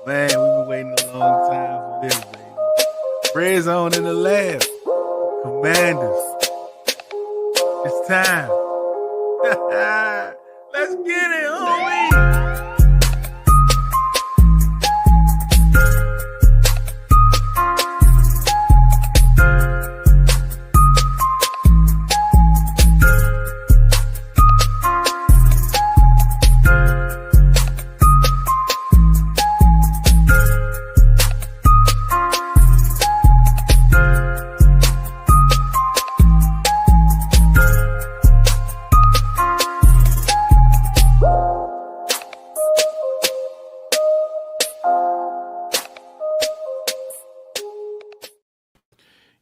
Man, we've been waiting a long time for this, baby. Red zone in the lab. Commanders. It's time. Let's get it, homie.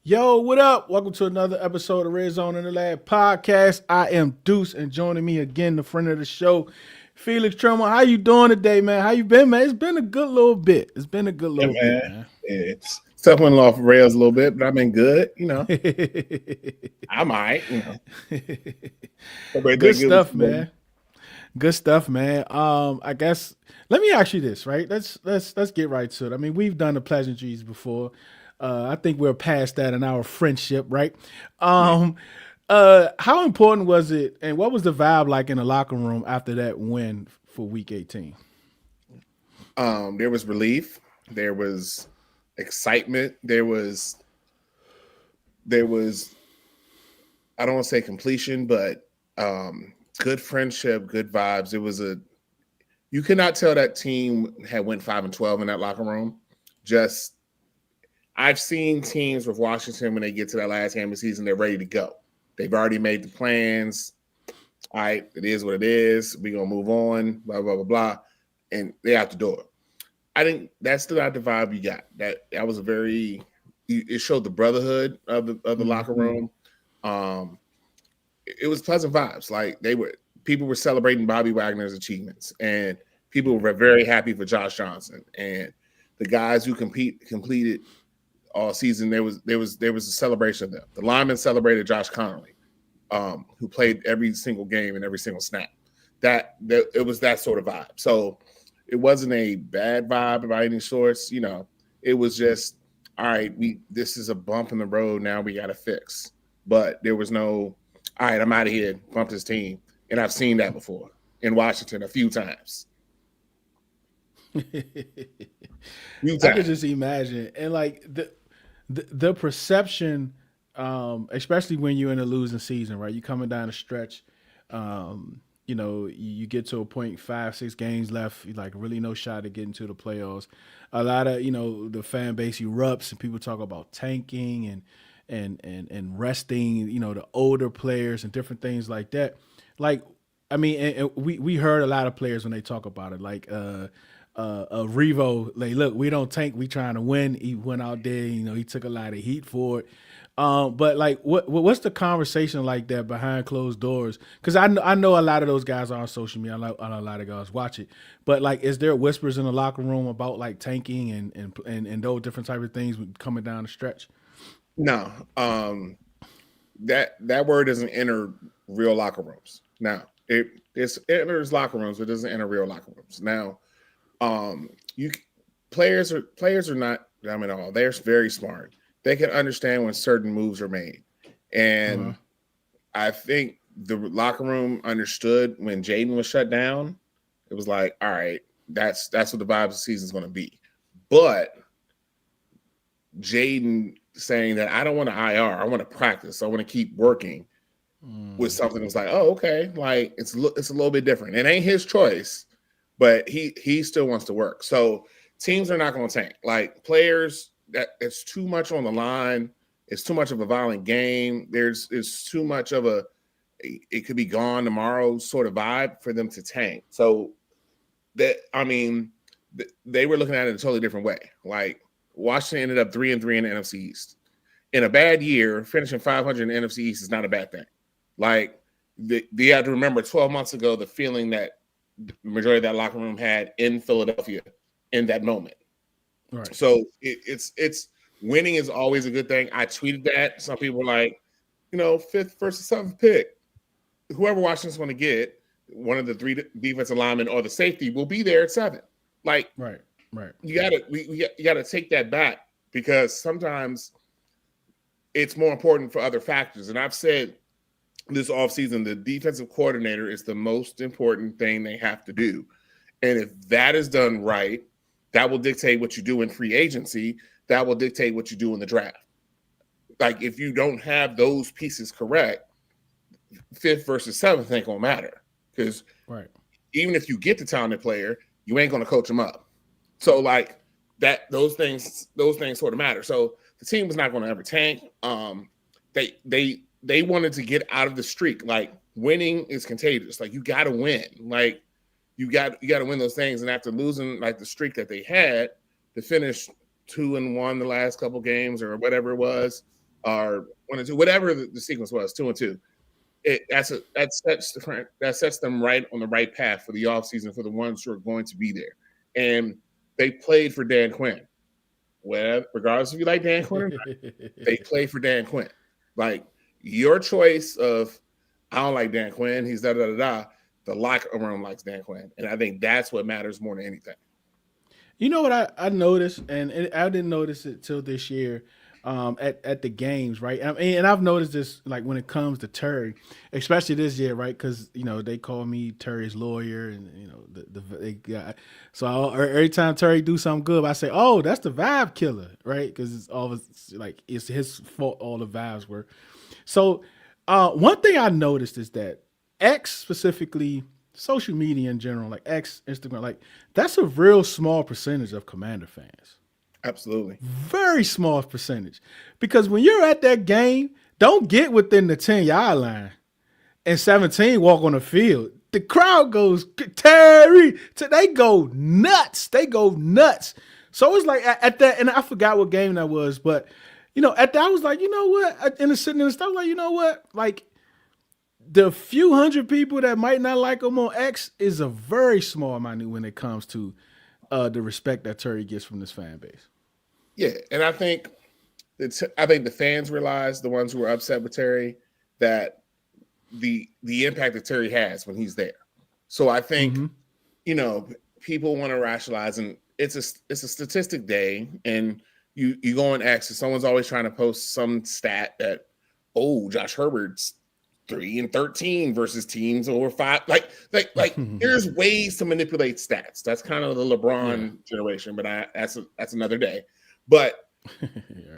Yo, what up? Welcome to another episode of Red Zone in the Lab podcast. I am Deuce, and joining me again, the friend of the show, Felix Trammell. How you doing today, man? How you been, man? It's been a good little bit. It's been a good little bit, man. It's stuff went off rails a little bit, but I've been good, you know. I'm all right, you know. Good stuff, man. Good stuff, man. I guess let me ask you this, right? Let's get right to it. I mean, we've done the pleasantries before. I think we're past that in our friendship, right? How important was it, and what was the vibe like in the locker room after that win for Week 18? There was relief. There was excitement. There was. I don't want to say completion, but good friendship, good vibes. It was you cannot tell that team had went 5-12 in that locker room. I've seen teams with Washington when they get to that last game of the season, they're ready to go. They've already made the plans. All right, it is what it is. We're going to move on, blah, blah, blah, blah. And they're out the door. I think that's still not the vibe you got. That was it showed the brotherhood of the locker room. It was pleasant vibes. Like people were celebrating Bobby Wagner's achievements, and people were very happy for Josh Johnson. And the guys who completed all season, there was a celebration of them. The linemen celebrated Josh Connolly, who played every single game and every single snap. That it was that sort of vibe. So it wasn't a bad vibe by any sorts. You know, it was just, all right, this is a bump in the road. Now we got to fix. But there was no, all right, I'm out of here. Bump this team, and I've seen that before in Washington a few times. I could just imagine, and like the perception, especially when you're in a losing season, right? You're coming down a stretch. You know, you get to a point, 5-6 games left, like really no shot at getting to the playoffs. A lot of, you know, the fan base erupts and people talk about tanking and resting, you know, the older players and different things like that. Like, I mean, and we heard a lot of players when they talk about it, like Revo, like, look, we don't tank, we trying to win. He went out there, you know, he took a lot of heat for it. But like, what's the conversation like that behind closed doors? Because I know a lot of those guys are on social media. I know a lot of guys watch it. But like, is there whispers in the locker room about like tanking and those different type of things coming down the stretch? No, that word doesn't enter real locker rooms. Now it enters locker rooms, but it doesn't enter real locker rooms. Now, players are not dumb at all. They're very smart. They can understand when certain moves are made. And I think the locker room understood when Jayden was shut down it was like, all right, that's what the vibe of the season is going to be. But Jayden saying that I don't want to IR, I want to practice, I want to keep working with something that's like, oh, okay, like it's a little bit different. It ain't his choice, but he still wants to work. So teams are not going to tank. Like players, that it's too much on the line. It's too much of a violent game. It's too much of it could be gone tomorrow sort of vibe for them to tank. So they were looking at it in a totally different way. Like Washington ended up 3-3 in the NFC East. In a bad year, finishing 500 in the NFC East is not a bad thing. Like you have to remember 12 months ago, the feeling that the majority of that locker room had in Philadelphia in that moment. Right. So it's winning is always a good thing. I tweeted that. Some people were like, 5th versus 7th pick. Whoever Washington's going to get, one of the 3 defensive linemen or the safety will be there at 7. Like, right. You gotta take that back because sometimes it's more important for other factors. And I've said this offseason, the defensive coordinator is the most important thing they have to do. And if that is done right, that will dictate what you do in free agency. That will dictate what you do in the draft. Like if you don't have those pieces correct, 5th versus 7th ain't gonna matter. Because even if you get the talented player, you ain't gonna coach them up. So like that, those things sort of matter. So the team was not going to ever tank. They wanted to get out of the streak. Like winning is contagious. Like you got to win. Like you got to win those things. And after losing like the streak that they had to finish 2-1 the last couple games or whatever it was, or 1-2, whatever the sequence was, 2-2. That sets them right on the right path for the offseason for the ones who are going to be there. And they played for Dan Quinn. Well, regardless if you like Dan Quinn or not, they played for Dan Quinn. Like your choice of, I don't like Dan Quinn, he's da-da-da-da, the locker room likes Dan Quinn. And I think that's what matters more than anything. You know what I noticed, and I didn't notice it till this year, at the games, right? And I've noticed this, like when it comes to Terry, especially this year, right? Because they call me Terry's lawyer, and they got so every time Terry do something good, I say, "Oh, that's the vibe killer," right? Because it's always like it's his fault. All the vibes were. So one thing I noticed is that X specifically, social media in general, like X, Instagram, like that's a real small percentage of Commander fans. Absolutely. Very small percentage. Because when you're at that game, don't get within the 10-yard line and 17 walk on the field. The crowd goes, Terry, they go nuts. They go nuts. So it's like at that, and I forgot what game that was, but at that I was like, you know what? Sitting in the stuff, like, you know what? Like the few hundred people that might not like him on X is a very small amount when it comes to the respect that Terry gets from this fan base. Yeah, and I think the fans realize, the ones who are upset with Terry, that the impact that Terry has when he's there. So I think people want to rationalize, and it's a statistic day, and you go on X, and someone's always trying to post some stat that, Josh Herbert's 3-13 versus teams over 5. Like there's ways to manipulate stats. That's kind of the LeBron generation, but that's another day. But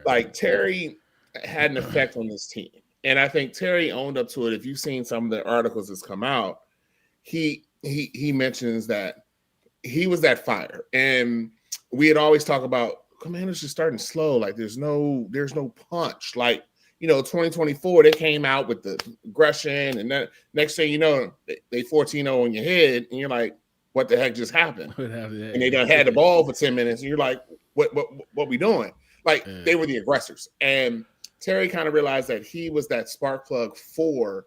like Terry had an effect on this team, and I think Terry owned up to it. If you've seen some of the articles that's come out, he mentions that he was that fire, and we had always talked about Commanders just starting slow. Like there's no punch. Like 2024, they came out with the aggression, and then next thing you know, they 14-0 on your head, and you're like, what the heck just happened? And they done had the ball for 10 minutes, and you're like, what we doing? Like they were the aggressors. And Terry kind of realized that he was that spark plug for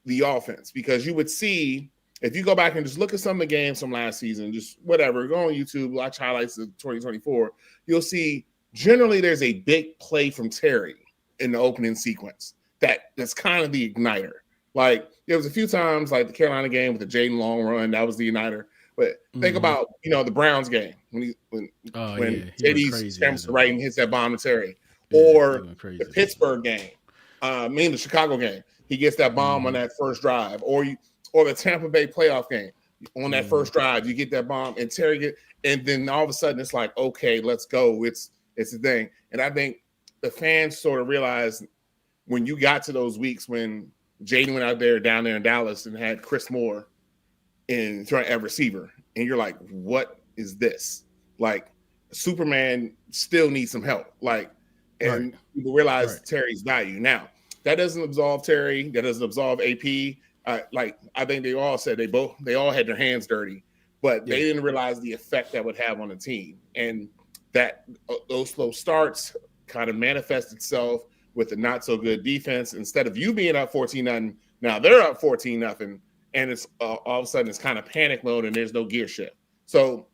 the offense, because you would see, if you go back and just look at some of the games from last season, just whatever, go on YouTube, watch highlights of 2024, you'll see generally there's a big play from Terry in the opening sequence that's kind of the igniter. Like there was a few times, like the Carolina game with the Jayden long run, that was the igniter. But think about the Browns game when JD scrambles to right and hits that bomb to Terry, or the Pittsburgh game, the Chicago game, he gets that bomb on that first drive, or the Tampa Bay playoff game. On that first drive, you get that bomb, and Terry and then all of a sudden it's like, okay, let's go. It's the thing. And I think the fans sort of realized when you got to those weeks when Jayden went out there down there in Dallas and had Chris Moore in throwing at receiver, and you're like, what is this? Like, Superman still needs some help. Like, and people realize Terry's value. Now, that doesn't absolve Terry. That doesn't absolve AP. Like, I think they all said they all had their hands dirty, but they didn't realize the effect that would have on the team. And that those slow starts kind of manifest itself with a not so good defense. Instead of you being up 14-0, now they're up 14-0, and it's all of a sudden it's kind of panic mode and there's no gear shift. So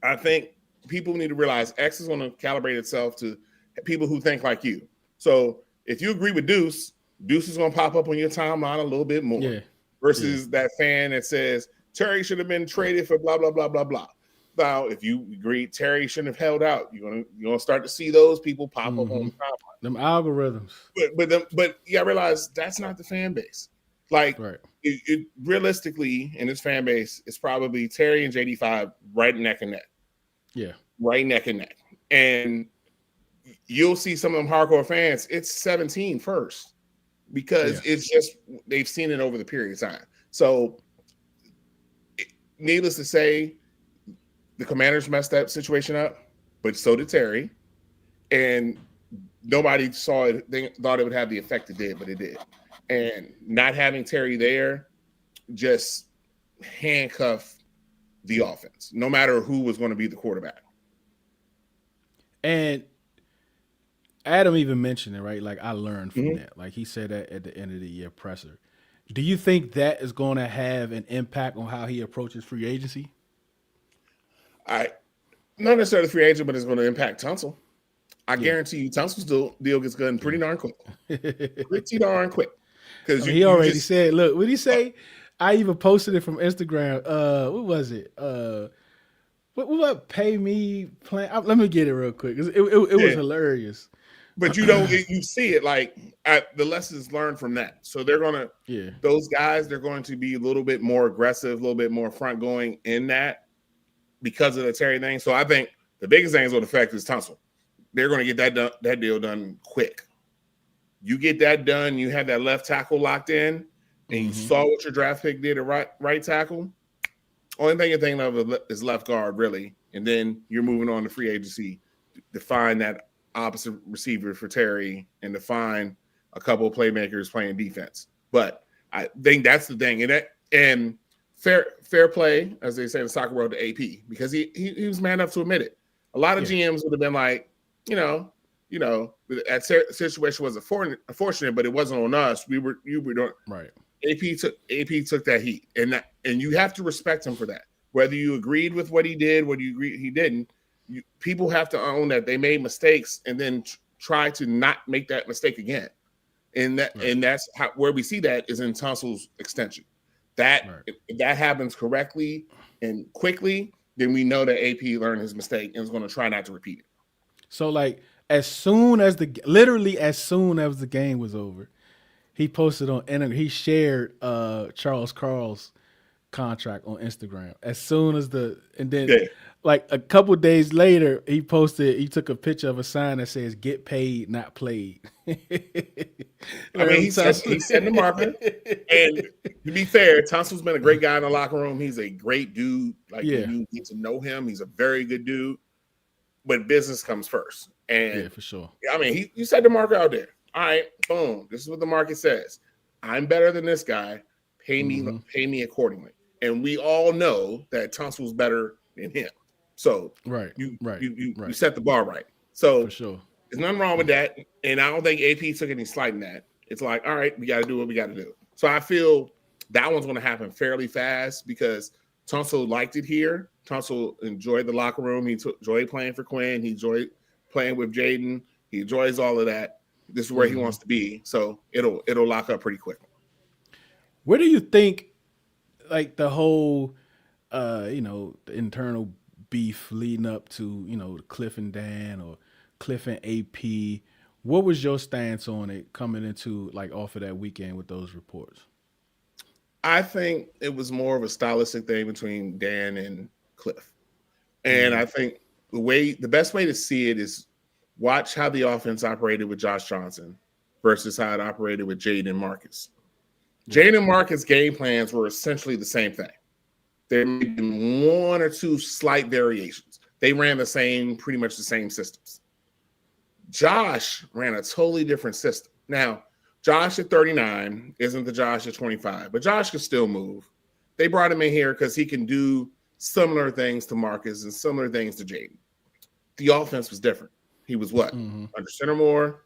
I think people need to realize X is going to calibrate itself to people who think like you. So if you agree with Deuce is going to pop up on your timeline a little bit more versus that fan that says Terry should have been traded for blah, blah, blah, blah, blah. Now, if you agree Terry shouldn't have held out, you're gonna start to see those people pop up on the timeline. Them algorithms. But you gotta realize that's not the fan base. Like, it realistically, in this fan base, it's probably Terry and JD5 right neck and neck. Yeah. Right neck and neck. And you'll see some of them hardcore fans, it's 17 first because it's just they've seen it over the period of time. So, needless to say, the Commanders messed that situation up, but so did Terry. And nobody saw it. They thought it would have the effect it did, but it did. And not having Terry there just handcuffed the offense, no matter who was going to be the quarterback. And Adam even mentioned it, right? Like, I learned from that. Like, he said that at the end of the year presser. Do you think that is going to have an impact on how he approaches free agency? Not necessarily free agent, but it's going to impact Tunsil. I guarantee you Tunsil's deal gets done pretty darn quick. Pretty darn quick. Because he already said, look, what did he say? I even posted it from Instagram. What was it? What pay me plan? Let me get it real quick. It was hilarious. But you see it like the lessons learned from that. So they're going to, those guys, they're going to be a little bit more aggressive, a little bit more front going in that because of the Terry thing. So I think the biggest thing is going to affect is Tunsil. They're going to get that deal done quick. You get that done, you have that left tackle locked in, and you saw what your draft pick did at right tackle. Only thing you're thinking of is left guard, really. And then you're moving on to free agency to find that opposite receiver for Terry and to find a couple of playmakers playing defense. But I think that's the thing. And fair play, as they say in the soccer world, to AP, because he was man enough to admit it. A lot of GMs would have been like, that situation was unfortunate, but it wasn't on us. You were doing right. AP took that heat, and you have to respect him for that. Whether you agreed with what he did, whether you agreed he didn't, people have to own that they made mistakes and then try to not make that mistake again. And that's where we see that is in Tunsil's extension. If that happens correctly and quickly, then we know that AP learned his mistake and is going to try not to repeat it. So, like, as soon as the game was over, he posted he shared Charles Carl's contract on Instagram. As soon as like a couple days later, he took a picture of a sign that says "Get paid, not played." I mean, he set the marker. And to be fair, Tunsil's been a great guy in the locker room. He's a great dude. Like, you get to know him. He's a very good dude. But business comes first. And for sure. I mean, you set the marker out there. All right, boom. This is what the market says. I'm better than this guy. Pay me accordingly. And we all know that Tunsil's better than him. So you set the bar right. So for sure. There's nothing wrong with that. And I don't think AP took any slight in that. It's like, all right, we got to do what we got to do. So I feel that one's going to happen fairly fast because Tunsil liked it here. Tunsil enjoyed the locker room. He enjoyed playing for Quinn. He enjoyed playing with Jayden. He enjoys all of that. This is where he wants to be. So it'll lock up pretty quickly. Where do you think, like, the whole, the internal beef leading up to, Cliff and Dan or Cliff and AP, what was your stance on it coming into, like, off of that weekend with those reports? I think it was more of a stylistic thing between Dan and Cliff. And I think the best way to see it is watch how the offense operated with Josh Johnson versus how it operated with Jayden and Marcus. Jayden and Marcus' game plans were essentially the same thing. There may have been one or two slight variations. They ran pretty much the same systems. Josh ran a totally different system. Now, Josh at 39 isn't the Josh at 25, but Josh can still move. They brought him in here because he can do similar things to Marcus and similar things to Jayden. The offense was different. He was what? Under center more.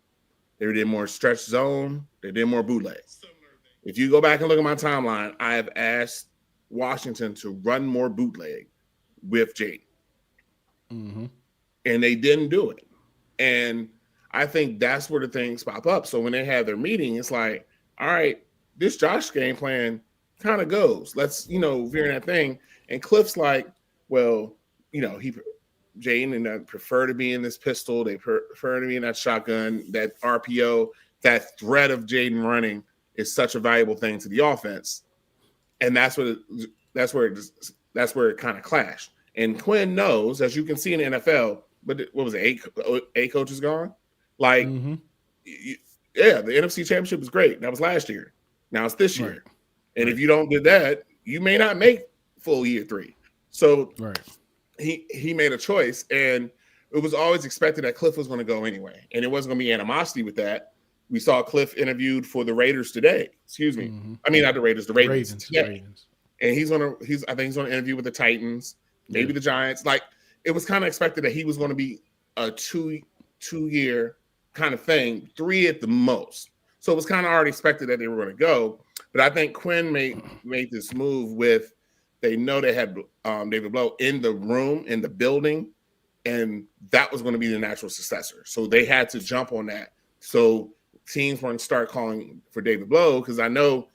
They did more stretch zone. They did more bootleg. If you go back and look at my timeline, I have asked Washington to run more bootleg with Jayden. And they didn't do it. And I think that's where the things pop up. So when they have their meeting, it's like, all right, this Josh game plan kind of goes. Let's, veer in that thing. And Cliff's like, well, Jayden and I prefer to be in this pistol. They prefer to be in that shotgun, that RPO, that threat of Jayden running is such a valuable thing to the offense. And that's where it kind of clashed. And Quinn knows, as you can see in the NFL, but what was it, eight coaches gone? Like, the NFC Championship was great. That was last year. Now it's this year. And if you don't do that, you may not make full year 3. So he made a choice, and it was always expected that Cliff was going to go anyway. And it wasn't going to be animosity with that. We saw Cliff interviewed for the Raiders today. Excuse me. I mean, not the Raiders, the Ravens today. And I think he's going to interview with the Titans, maybe the Giants. Like, it was kind of expected that he was going to be a two-year kind of thing, 3 at the most. So it was kind of already expected that they were going to go. But I think Quinn made this move with, they know they had David Blough in the room, in the building, and that was going to be the natural successor. So they had to jump on that. So teams weren't start calling for David Blough, because I know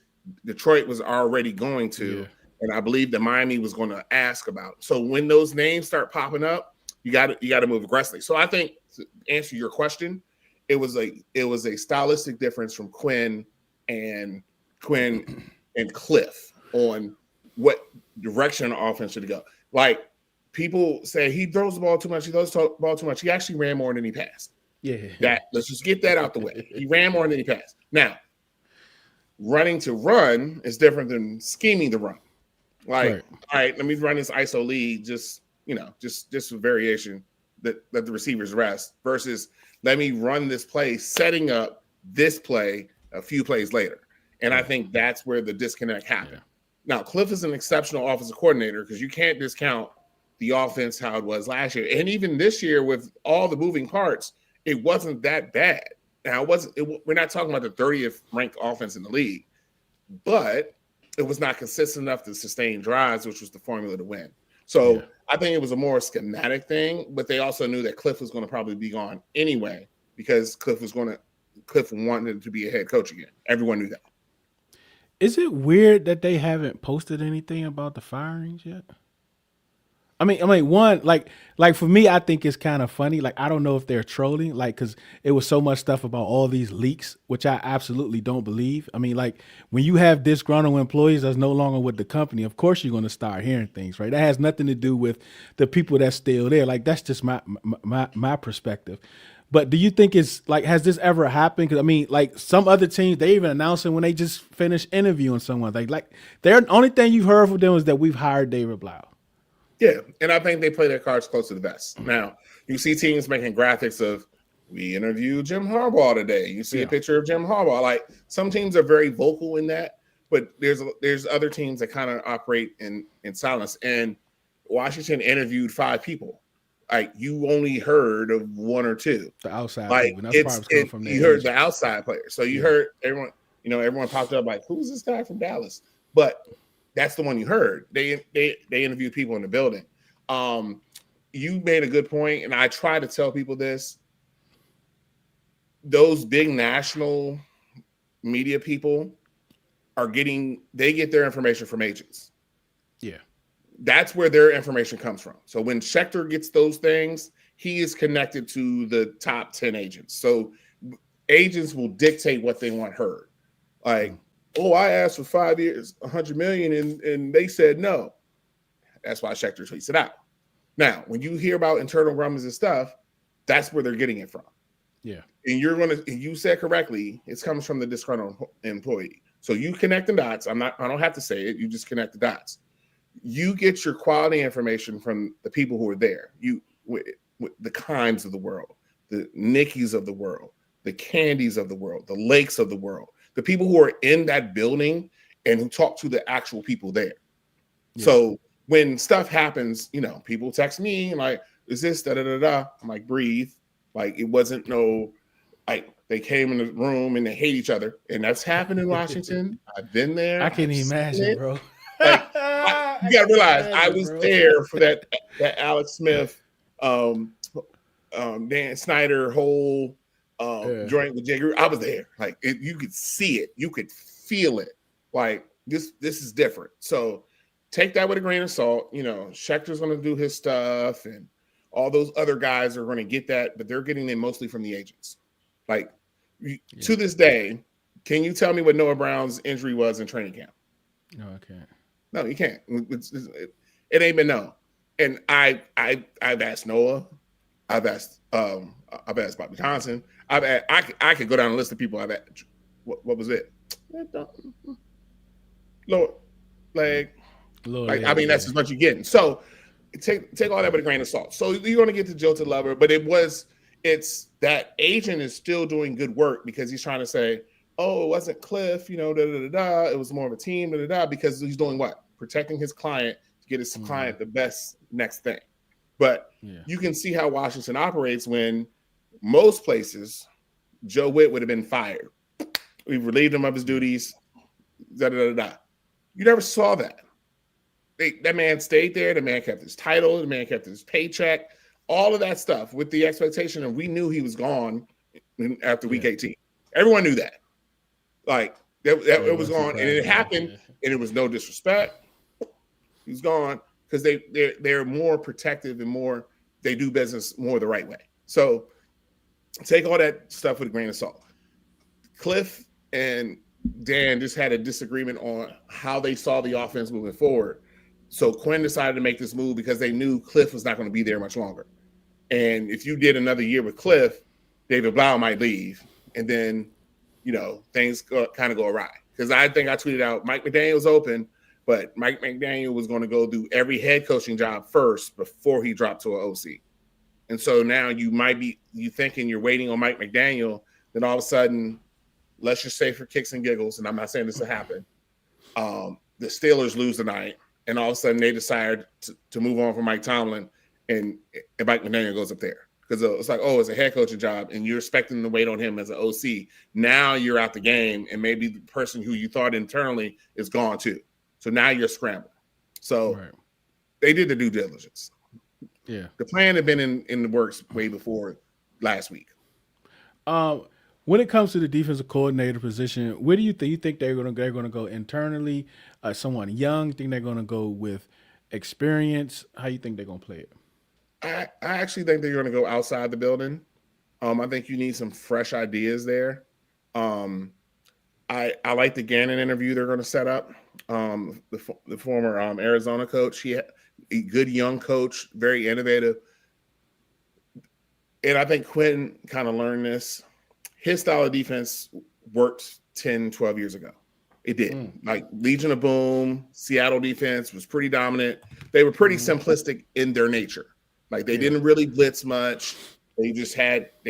Detroit was already going to, and I believe that Miami was going to ask about it. So when those names start popping up, you got to move aggressively. So I think, to answer your question, it was a stylistic difference from Quinn and Cliff on what direction the offense should go. Like, people say he throws the ball too much. He throws the ball too much. He actually ran more than he passed. Let's just get that out the way. He ran more than he passed. Now, running to run is different than scheming to run. Like, all right, let me run this ISO lead, just a variation that let the receivers rest, versus let me run this play, setting up this play a few plays later. And I think that's where the disconnect happened. Now, Cliff is an exceptional offensive coordinator, because you can't discount the offense how it was last year. And even this year, with all the moving parts, it wasn't that bad. Now, we're not talking about the 30th ranked offense in the league, but it was not consistent enough to sustain drives, which was the formula to win. So I think it was a more schematic thing, but they also knew that Cliff was going to probably be gone anyway, because Cliff wanted to be a head coach again. Everyone knew that. Is it weird that they haven't posted anything about the firings yet? I mean, one, like for me, I think it's kind of funny. Like, I don't know if they're trolling, like, because it was so much stuff about all these leaks, which I absolutely don't believe. I mean, like, when you have disgruntled employees that's no longer with the company, of course you're going to start hearing things, right? That has nothing to do with the people that's still there. Like, that's just my perspective. But do you think it's like, has this ever happened? Because I mean, like, some other teams, they even announcing when they just finished interviewing someone. Like the only thing you've heard from them is that we've hired David Blough. Yeah, and I think they play their cards close to the vest. Now, you see teams making graphics of, we interviewed Jim Harbaugh today. You see a picture of Jim Harbaugh. Like, some teams are very vocal in that, but there's other teams that kind of operate in silence. And Washington interviewed 5 people. Like, you only heard of 1 or 2. The outside people. You heard the outside players. So you heard everyone popped up like, who's this guy from Dallas? But that's the one you heard. They interviewed people in the building. You made a good point, and I try to tell people this. Those big national media people they get their information from agents. Yeah. That's where their information comes from. So when Schechter gets those things, he is connected to the top 10 agents. So agents will dictate what they want heard. Like, oh, I asked for 5 years, 100 million, and they said no. That's why Schechter tweets it out. Now, when you hear about internal rumors and stuff, that's where they're getting it from. Yeah. And you said correctly, it comes from the disgruntled employee. So you connect the dots. I don't have to say it. You just connect the dots. You get your quality information from the people who are there. The Kimes of the world, the Nickies of the world, the Candies of the world, the Lakes of the world, the people who are in that building and who talk to the actual people there. Yeah. So when stuff happens, people text me like, is this da-da-da-da? I'm like, breathe. Like, it wasn't like they came in the room and they hate each other. And that's happened in Washington. I've been there. I can imagine, bro. Like, you got to realize I was there for that Alex Smith, Dan Snyder whole joint with Jay Greer. I was there. Like, you could see it. You could feel it. Like, this is different. So take that with a grain of salt. Schechter's going to do his stuff, and all those other guys are going to get that, but they're getting them mostly from the agents. Like, to this day, can you tell me what Noah Brown's injury was in training camp? No, I can't. No, you can't. It ain't been known. And I've asked Noah. I've asked Bobby Johnson. I could go down a list of people I've asked. What was it? Lower leg. I mean, that's as much you're getting. So take all that with a grain of salt. So you're going to get to jilted lover, but it's that agent is still doing good work because he's trying to say, oh, it wasn't Cliff, it was more of a team, because he's doing what? Protecting his client to get his client the best next thing. But you can see how Washington operates when most places, Joe Witt would have been fired. We've relieved him of his duties, You never saw that. That man stayed there. The man kept his title. The man kept his paycheck. All of that stuff with the expectation of we knew he was gone after week 18. Everyone knew that. Like, it was gone, and it happened, and it was no disrespect. He's gone because they're more protective and they do business more the right way. So take all that stuff with a grain of salt. Cliff and Dan just had a disagreement on how they saw the offense moving forward. So Quinn decided to make this move because they knew Cliff was not going to be there much longer. And if you did another year with Cliff, David Blough might leave, and then things kind of go awry. Because I think I tweeted out Mike McDaniel's open, but Mike McDaniel was going to go do every head coaching job first before he dropped to an OC. And so now you thinking you're waiting on Mike McDaniel, then all of a sudden, let's just say for kicks and giggles, and I'm not saying this will happen, the Steelers lose tonight, and all of a sudden they decide to move on from Mike Tomlin, and Mike McDaniel goes up there. Because it's like, it's a head coaching job, and you're expecting to wait on him as an OC. Now you're out the game, and maybe the person who you thought internally is gone too. So now you're scrambling. So They did the due diligence. Yeah, the plan had been in the works way before last week. When it comes to the defensive coordinator position, where do you think? You think they're going to go internally? Someone young? You think they're going to go with experience? How you think they're going to play it? I actually think they're going to go outside the building. I think you need some fresh ideas there. I like the Gannon interview they're going to set up. The former Arizona coach, he had a good young coach, very innovative. And I think Quinn kind of learned this. His style of defense worked 10, 12 years ago. It did. Like Legion of Boom, Seattle defense was pretty dominant. They were pretty simplistic in their nature. Like they didn't really blitz much. They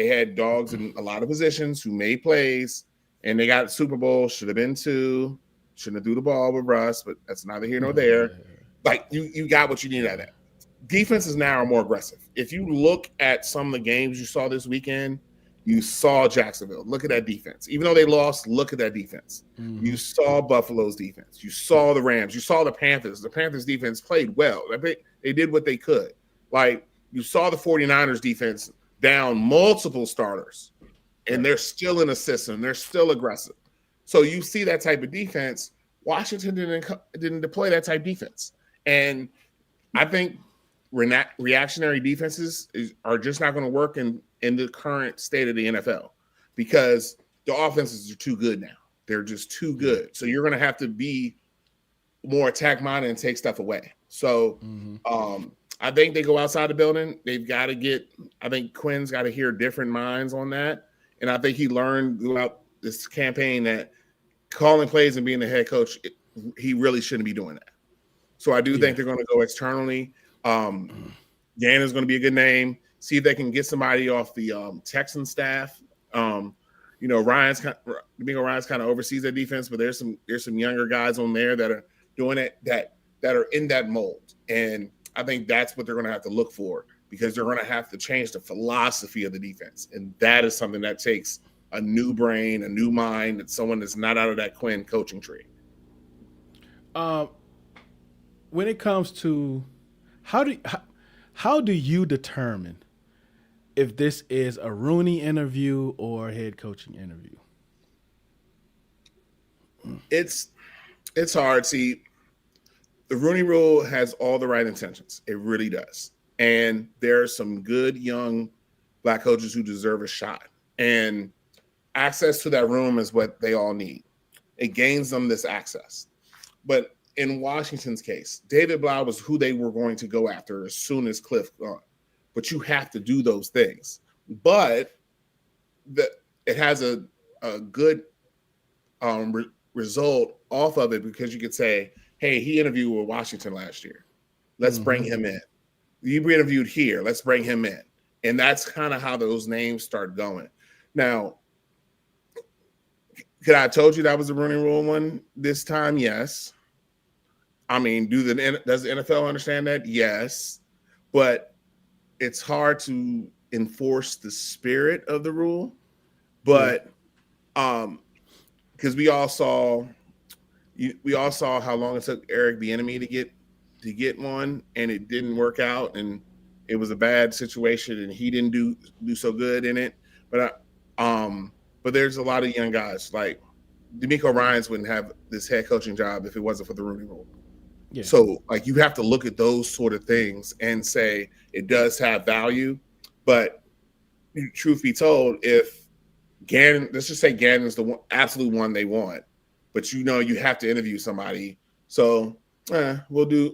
had dogs in a lot of positions who made plays, and they got Super Bowl. Should have been 2. Shouldn't have threw the ball with Russ, but that's neither here nor there. Like you got what you need out of that. Defenses now are more aggressive. If you look at some of the games you saw this weekend, you saw Jacksonville. Look at that defense. Even though they lost, look at that defense. You saw Buffalo's defense. You saw the Rams. You saw the Panthers. The Panthers defense played well. They did what they could. Like you saw the 49ers defense down multiple starters, and they're still in a system. They're still aggressive. So you see that type of defense. Washington didn't deploy that type of defense. And I think reactionary defenses are just not going to work in the current state of the NFL because the offenses are too good now. They're just too good. So you're going to have to be more attack minded and take stuff away. So I think they go outside the building. They've got to get, I think Quinn's got to hear different minds on that. And I think he learned throughout this campaign that calling plays and being the head coach, he really shouldn't be doing that. So I do think they're going to go externally. Gannon's going to be a good name. See if they can get somebody off the Texan staff. Ryan's kind of oversees their defense, but there's some younger guys on there that are doing it that are in that mold. And I think that's what they're going to have to look for, because they're going to have to change the philosophy of the defense. And that is something that takes a new brain, a new mind, that someone that's not out of that Quinn coaching tree. When it comes to how do you determine if this is a Rooney interview or a head coaching interview? It's hard. See, the Rooney Rule has all the right intentions. It really does. And there are some good young Black coaches who deserve a shot. And access to that room is what they all need. It gains them this access. But in Washington's case, David Blough was who they were going to go after as soon as Cliff gone. But you have to do those things. But it has a good result off of it, because you could say, hey, he interviewed with Washington last year. Let's bring him in. You interviewed here. Let's bring him in. And that's kind of how those names start going. Now, could I have told you that was the Rooney Rule one this time? Yes. I mean, does the NFL understand that? Yes. But it's hard to enforce the spirit of the rule. But because we all saw how long it took Eric Bieniemy to get one, and it didn't work out, and it was a bad situation, and he didn't do so good in it. But there's a lot of young guys like DeMeco Ryans wouldn't have this head coaching job if it wasn't for the Rooney Rule. Yeah. So like you have to look at those sort of things and say it does have value. But truth be told, if Gannon, let's just say Gannon's the absolute one they want, but you have to interview somebody. So we'll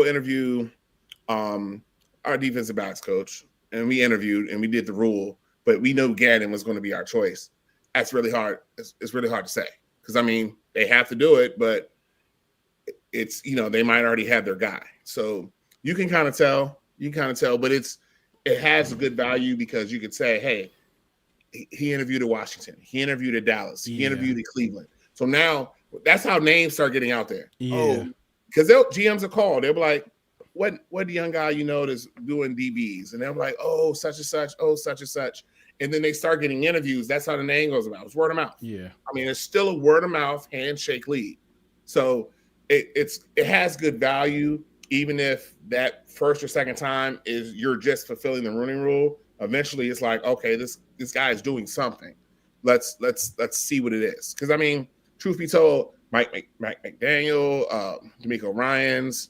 interview our defensive backs coach, and we interviewed and we did the rule, but we know Gannon was going to be our choice. That's really hard. It's really hard to say, because I mean they have to do it, but it's they might already have their guy. So you can kind of tell, but it has a good value, because you could say, hey, he interviewed at Washington, he interviewed at Dallas, he interviewed at Cleveland. So now that's how names start getting out there. Yeah. Because GMs are called. They'll be like, what young guy that's doing DBs? And they're like, oh, such and such, oh, such and such. And then they start getting interviews. That's how the name goes about. It's word of mouth. Yeah. I mean, it's still a word of mouth handshake lead. So it has good value, even if that first or second time is you're just fulfilling the Rooney Rule. Eventually, it's like, okay, this guy is doing something. Let's see what it is. Because I mean, truth be told, Mike McDaniel, DeMeco Ryans,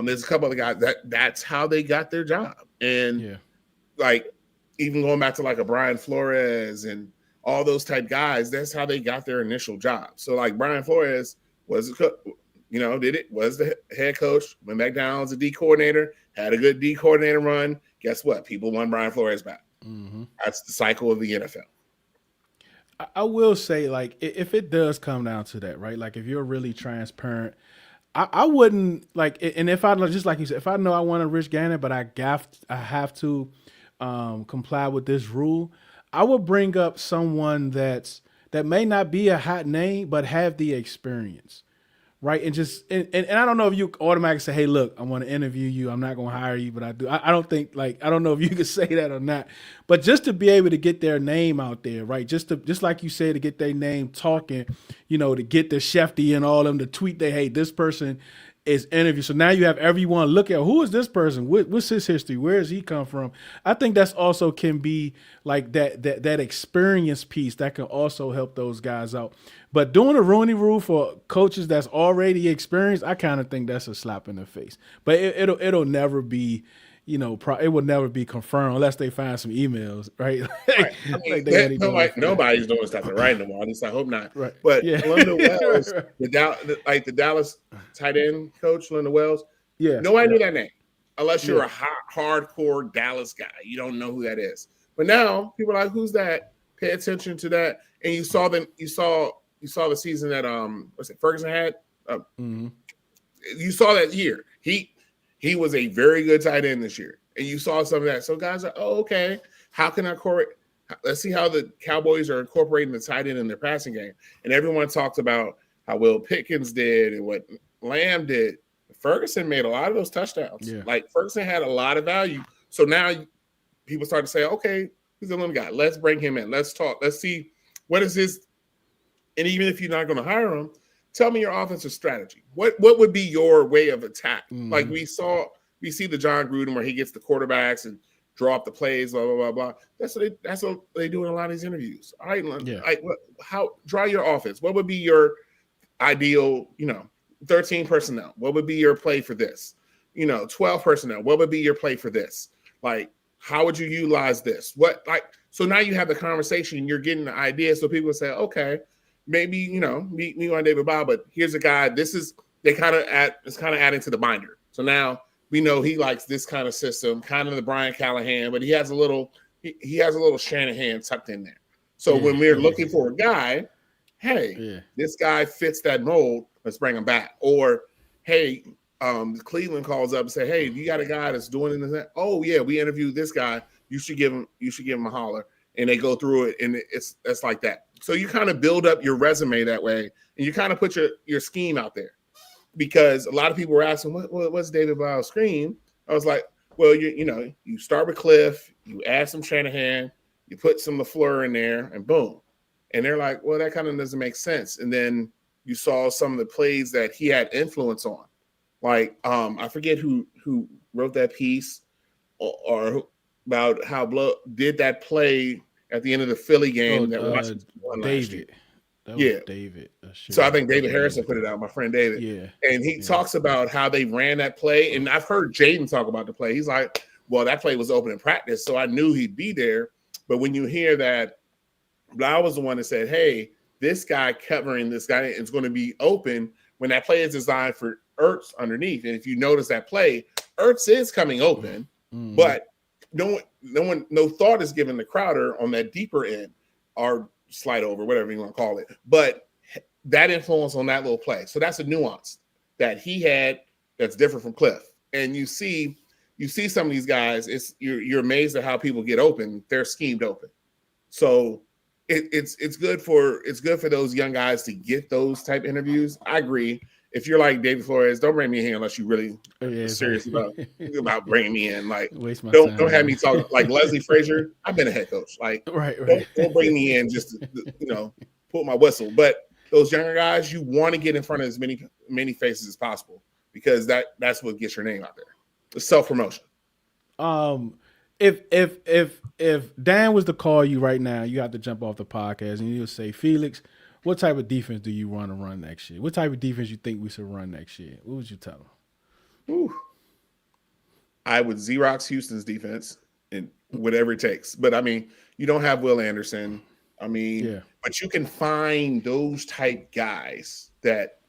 there's a couple other guys that's how they got their job. And like even going back to like a Brian Flores and all those type guys, that's how they got their initial job. So like Brian Flores was the head coach, went back down as a D coordinator, had a good D coordinator run. Guess what? People want Brian Flores back. Mm-hmm. That's the cycle of the NFL. I will say, like, if it does come down to that, right? Like, if you're really transparent, I wouldn't like. And if I just like you said, if I know I want to Rich Gannon, but I have to comply with this rule, I would bring up someone that may not be a hot name, but have the experience. Right. And I don't know if you automatically say, hey, look, I want to interview you. I'm not going to hire you, but I do. I don't think I don't know if you could say that or not, but just to be able to get their name out there. Right. Just like you say, to get their name talking, to get the Shefty and all of them to tweet hey, this person is interviewed. So now you have everyone look at who is this person? What's his history? Where does he come from? I think that's also can be like that experience piece that can also help those guys out. But doing a Rooney Rule for coaches that's already experienced, I kind of think that's a slap in the face. But it'll never be, it would never be confirmed unless they find some emails, right? Right. I mean, nobody's doing stuff right no more. At least I hope not. Right. But Yeah. Linda Wells, the Dallas tight end coach, Linda Wells, nobody knew that name unless you're a hardcore Dallas guy. You don't know who that is. But now people are like, who's that? Pay attention to that. And you saw them. You saw the season that Ferguson had. You saw that year. He was a very good tight end this year, and you saw some of that. So guys are, okay, how can I correct? Let's see how the Cowboys are incorporating the tight end in their passing game. And everyone talks about how Will Pickens did and what Lamb did. Ferguson made a lot of those touchdowns. Yeah. Like Ferguson had a lot of value. So now people start to say, okay, he's a little guy. Let's bring him in. Let's talk. Let's see what is his. And even if you're not going to hire him, tell me your offensive strategy. What would be your way of attack? Like we see the John Gruden where he gets the quarterbacks and draw up the plays, blah, blah, blah, blah. That's what they do in a lot of these interviews. All right. How draw your offense? What would be your ideal, 13 personnel? What would be your play for this? 12 personnel. What would be your play for this? Like, how would you utilize this? So now you have the conversation, you're getting the idea. So people say, okay, maybe, meet me on David Blough, but here's a guy. It's kind of adding to the binder. So now we know he likes this kind of system, kind of the Brian Callahan, but he has a little Shanahan tucked in there. So when we're looking for a guy, hey, this guy fits that mold. Let's bring him back. Or, hey, Cleveland calls up and say, hey, you got a guy that's doing this. Oh yeah, we interviewed this guy. You should give him a holler. And they go through it, and it's like that. So you kind of build up your resume that way, and you kind of put your scheme out there. Because a lot of people were asking, what's David Blough's scheme? I was like, well, you start with Cliff, you add some Shanahan, you put some LaFleur in there, and boom. And they're like, well, that kind of doesn't make sense. And then you saw some of the plays that he had influence on. Like, I forget who wrote that piece or about how Blough did that play at the end of the Philly game that Washington won last year. David. So I think David Harrison put it out, my friend David. Yeah. And he talks about how they ran that play. And I've heard Jayden talk about the play. He's like, well, that play was open in practice, so I knew he'd be there. But when you hear that Blough was the one that said, hey, this guy covering this guy is going to be open when that play is designed for Ertz underneath. And if you notice that play, Ertz is coming open, but no thought is given to Crowder on that deeper end or slide over, whatever you want to call it. But that influence on that little play. So that's a nuance that he had that's different from Cliff. And you see some of these guys, you're amazed at how people get open. They're schemed open. So it's good for those young guys to get those type interviews. I agree. If you're like David Flores, don't bring me in here unless you really serious about bringing me in. Like, don't have me talk like Leslie Frazier. I've been a head coach. Like, right. Don't bring me in just to, pull my whistle. But those younger guys, you want to get in front of as many faces as possible because that's what gets your name out there. It's self-promotion. If Dan was to call you right now, you have to jump off the podcast and you'll say, Felix, what type of defense do you want to run next year? What type of defense you think we should run next year? What would you tell him? Ooh. I would Xerox Houston's defense and whatever it takes. But I mean, you don't have Will Anderson. I mean, but you can find those type guys that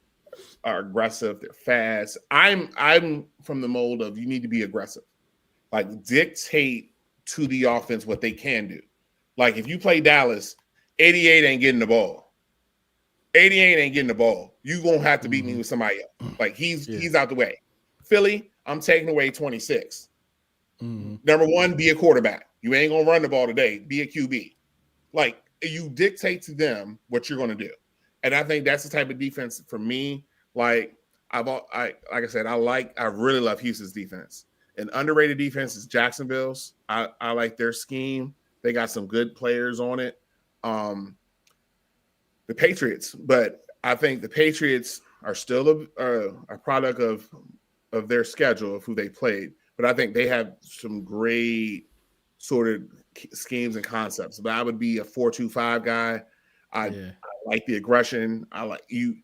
are aggressive. They're fast. I'm from the mold of you need to be aggressive. Like dictate to the offense what they can do. Like if you play Dallas, 88 ain't getting the ball. 88 ain't getting the ball. You gonna have to beat me with somebody else. Like he's out the way. Philly, I'm taking away 26. Number one, be a quarterback. You ain't gonna run the ball today. Be a QB. Like you dictate to them what you're gonna do. And I think that's the type of defense for me. Like I really love Houston's defense. An underrated defense is Jacksonville's. I like their scheme. They got some good players on it. The Patriots, but I think the Patriots are still a product of their schedule of who they played. But I think they have some great sort of schemes and concepts. But I would be a 4-2-5 guy. I like the aggression. I like you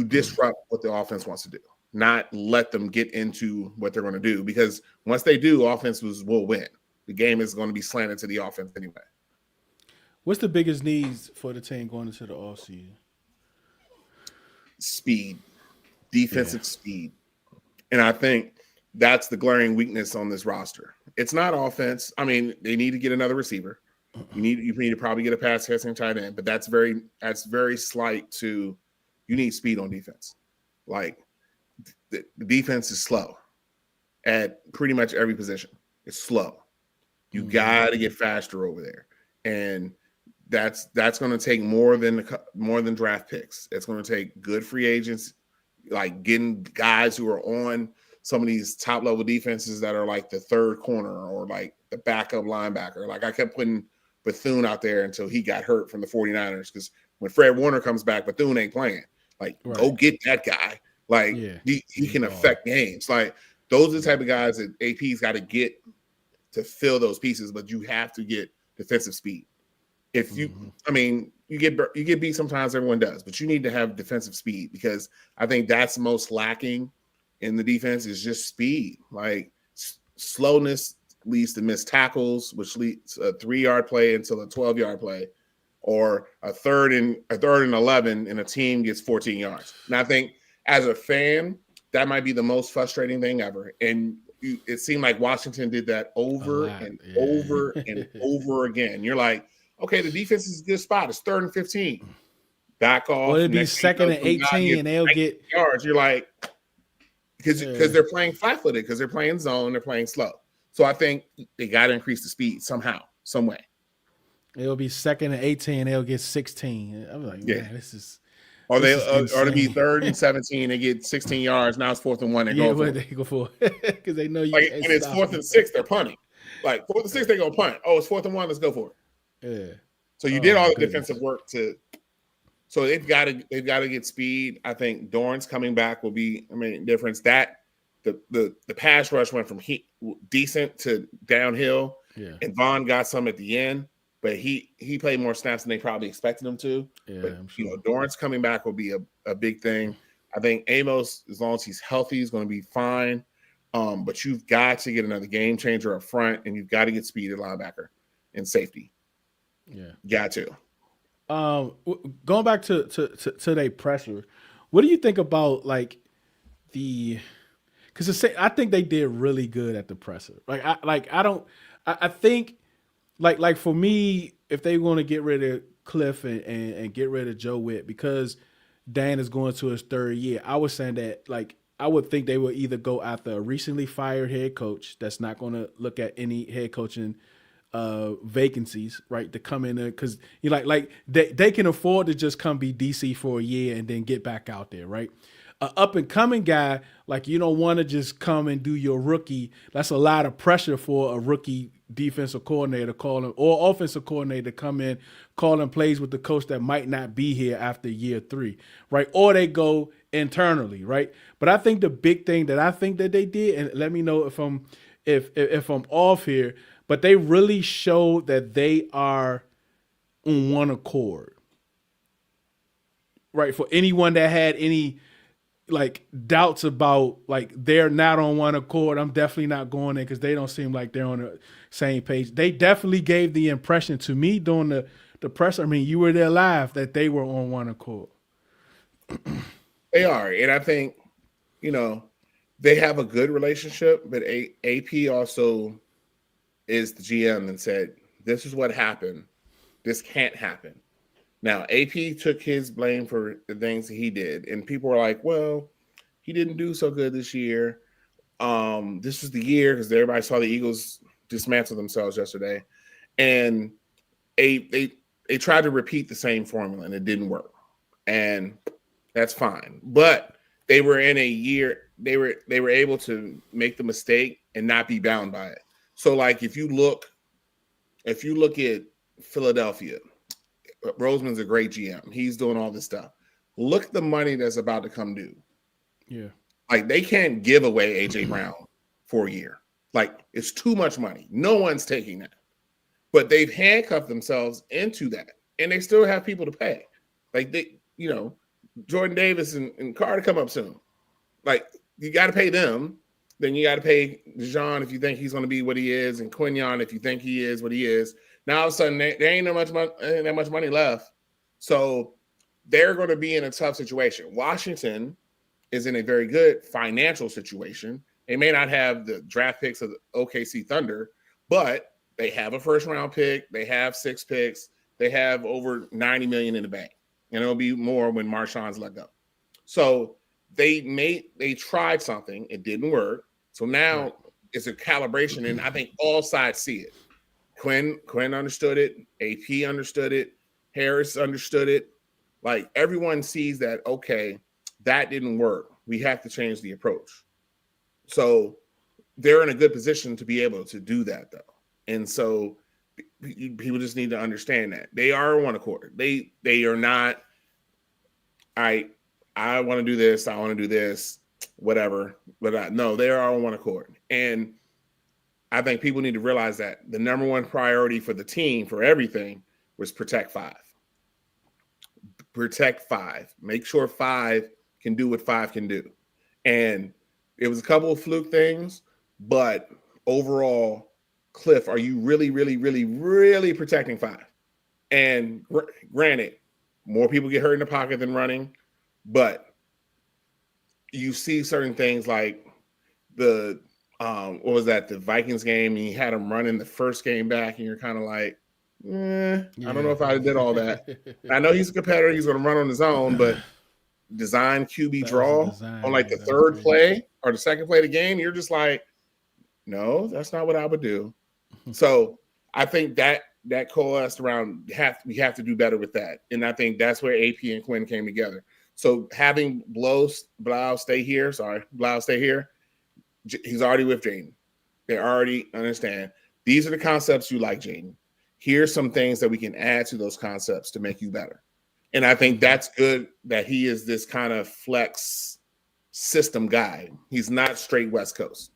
disrupt what the offense wants to do. not let them get into what they're going to do, because once they do, offense will win. The game is going to be slanted to the offense anyway. What's the biggest needs for the team going into the offseason? Speed, defensive speed. And I think that's the glaring weakness on this roster. It's not offense. I mean, they need to get another receiver. You need to probably get a pass catching tight end, but that's very slight to, you need speed on defense. Like the defense is slow at pretty much every position. It's slow. You got to get faster over there, and that's going to take more than draft picks. It's going to take good free agents, like getting guys who are on some of these top level defenses that are like the third corner or like the backup linebacker. Like I kept putting Bethune out there until he got hurt from the 49ers, because when Fred Warner comes back, Bethune ain't playing. Like, go get that guy. Like, he can affect games. Like, those are the type of guys that AP's got to get to fill those pieces, but you have to get defensive speed. If you, I mean, you get beat sometimes, everyone does, but you need to have defensive speed, because I think that's most lacking in the defense is just speed. Like, slowness leads to missed tackles, which leads a 3-yard play until a 12-yard play, or a third and 11, and a team gets 14 yards. And I think as a fan, that might be the most frustrating thing ever. And it seemed like Washington did that over and over and over again. You're like, okay, the defense is a good spot. It's 3rd and 15. Back off. Or it'd be 2nd and 18, and they'll get yards. You're like, because they're playing flat-footed, because they're playing zone, they're playing slow. So I think they got to increase the speed somehow, some way. It'll be 2nd and 18, they'll get 16. I'm like, man, this is. Or to be 3rd and 17, they get 16 yards. Now it's 4th and 1. They go for it because they know you. Like, when it's 4th and 6, they're punting. Like 4th and 6, they go punt. Oh, it's 4th and 1. Let's go for it. Yeah. So you did all the defensive work to. So they've got to get speed. I think Dorrance coming back will be difference. That the pass rush went from decent to downhill. Yeah. And Vaughn got some at the end, but he played more snaps than they probably expected him to. Yeah, but, I'm sure. Dorrance coming back will be a big thing. I think Amos, as long as he's healthy, is going to be fine. But you've got to get another game changer up front, and you've got to get speed at linebacker and safety. Yeah, got to. Going back to their pressure, what do you think about like the? Because I think they did really good at the presser. I think like for me, if they want to get rid of Cliff and get rid of Joe Witt, because Dan is going to his 3rd year, I was saying that like I would think they would either go after a recently fired head coach that's not going to look at any head coaching vacancies, right, to come in there, because you like they can afford to just come be DC for a year and then get back out there, right? An up and coming guy, like, you don't want to just come and do your rookie. That's a lot of pressure for a rookie defensive coordinator calling or offensive coordinator to come in calling plays with the coach that might not be here after year 3, right? Or they go internally, right? But I think the big thing that I think that they did, and let me know if I'm off here, but they really showed that they are on one accord, right? For anyone that had any like doubts about like they're not on one accord, I'm definitely not going there, because they don't seem like they're on the same page. They definitely gave the impression to me during the press. I mean, you were there live, that they were on one accord. They are, and I think they have a good relationship. But AP also is the GM and said, "This is what happened. This can't happen." Now, AP took his blame for the things that he did, and people were like, well, he didn't do so good this year. This was the year, because everybody saw the Eagles dismantle themselves yesterday, and they tried to repeat the same formula, and it didn't work, and that's fine. But they were in a year, they were able to make the mistake and not be bound by it. So, like, if you look at Philadelphia, Roseman's a great GM. He's doing all this stuff. Look at the money that's about to come due. Yeah. Like, they can't give away AJ Brown for a year. Like, it's too much money. No one's taking that. But they've handcuffed themselves into that, and they still have people to pay. Like, Jordan Davis and Carter come up soon. Like, you got to pay them. Then you got to pay Dijon if you think he's going to be what he is, and Quignon if you think he is what he is. Now all of a sudden there ain't that much money left, so they're going to be in a tough situation. Washington is in a very good financial situation. They may not have the draft picks of the OKC Thunder, but they have a first round pick. They have 6 picks. They have over $90 million in the bank, and it'll be more when Marshawn's let go. So they tried something. It didn't work. So now it's a calibration, and I think all sides see it. Quinn understood it. AP understood it. Harris understood it. Like, everyone sees that, okay, that didn't work. We have to change the approach. So they're in a good position to be able to do that, though. And so people just need to understand that. They are one accord. They are not, I want to do this, I want to do this, whatever. But no, they are on one accord. And I think people need to realize that the number one priority for the team, for everything, was protect 5. Protect 5. Make sure 5 can do what 5 can do. And it was a couple of fluke things, but overall, Cliff, are you really, really, really, really protecting 5? And granted, more people get hurt in the pocket than running, but you see certain things like the what was that, the Vikings game, and you had him running the first game back, and you're kind of like, I don't know if I did all that. I know he's a competitor, he's going to run on his own, but design QB draw on like the third play or the second play of the game, you're just like, no, that's not what I would do. So I think that coalesced around we have to do better with that. And I think that's where AP and Quinn came together. So having Blough stay here, he's already with Jayden. They already understand. These are the concepts you like, Jayden. Here's some things that we can add to those concepts to make you better. And I think that's good that he is this kind of flex system guy. He's not straight West Coast.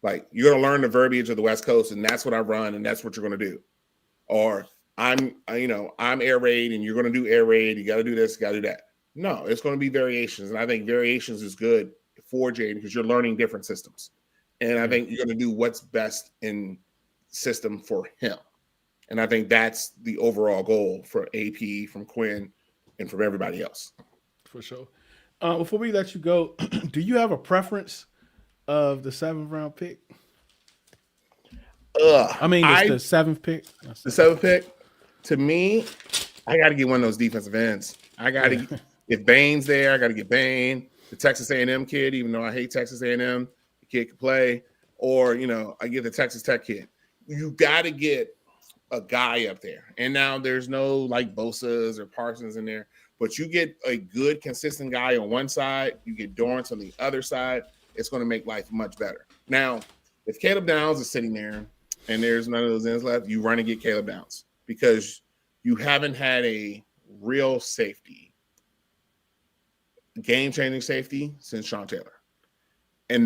Like, you're going to learn the verbiage of the West Coast, and that's what I run, and that's what you're going to do. Or I'm air raid, and you're going to do air raid. You got to do this, you got to do that. No, it's going to be variations, and I think variations is good for Jayden because you're learning different systems. And I think you're going to do what's best in system for him. And I think that's the overall goal for AP, from Quinn, and from everybody else. For sure. Before we let you go, do you have a preference of the 7th round pick? The 7th pick. The 7th pick, to me, I got to get one of those defensive ends. I got to if Bain's there, I got to get Bain, the Texas A&M kid, even though I hate Texas A&M. The kid can play. Or, I get the Texas Tech kid. You got to get a guy up there. And now there's no like Bosa's or Parsons in there, but you get a good, consistent guy on one side, you get Dorrance on the other side, it's going to make life much better. Now, if Caleb Downs is sitting there and there's none of those ends left, you run and get Caleb Downs because you haven't had a real safety, game-changing safety since Sean Taylor. And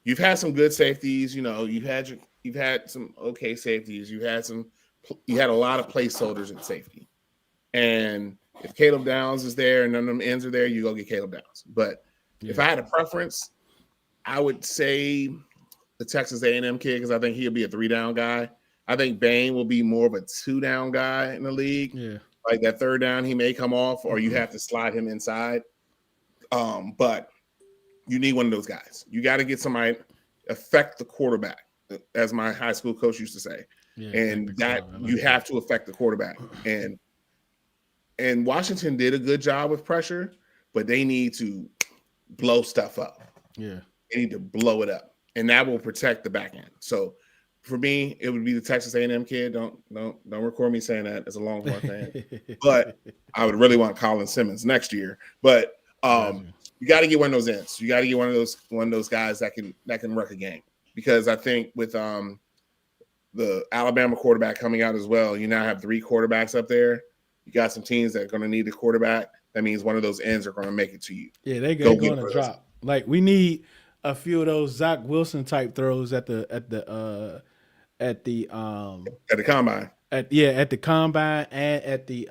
you've had some good safeties, you've had some okay safeties, you had a lot of placeholders at safety. And if Caleb Downs is there and none of them ends are there, you go get Caleb Downs. But if I had a preference, I would say the Texas A&M kid because I think he'll be a 3-down guy. I think Bain will be more of a 2-down guy in the league. Yeah. Like that 3rd down, he may come off or you have to slide him inside. But you need one of those guys. You got to get somebody affect the quarterback, as my high school coach used to say. Yeah, and that you have to affect the quarterback. And Washington did a good job with pressure, but they need to blow stuff up. Yeah. They need to blow it up. And that will protect the back end. So for me, it would be the Texas A&M kid. Don't record me saying that as a Longhorn fan. But I would really want Colin Simmons next year. But you got to get one of those ends. You got to get one of those guys that can wreck a game. Because I think with the Alabama quarterback coming out as well, you now have 3 quarterbacks up there. You got some teams that are going to need a quarterback. That means one of those ends are going to make it to you. Yeah, they're going to drop. Like, we need a few of those Zach Wilson type throws at the combine. At the combine and at the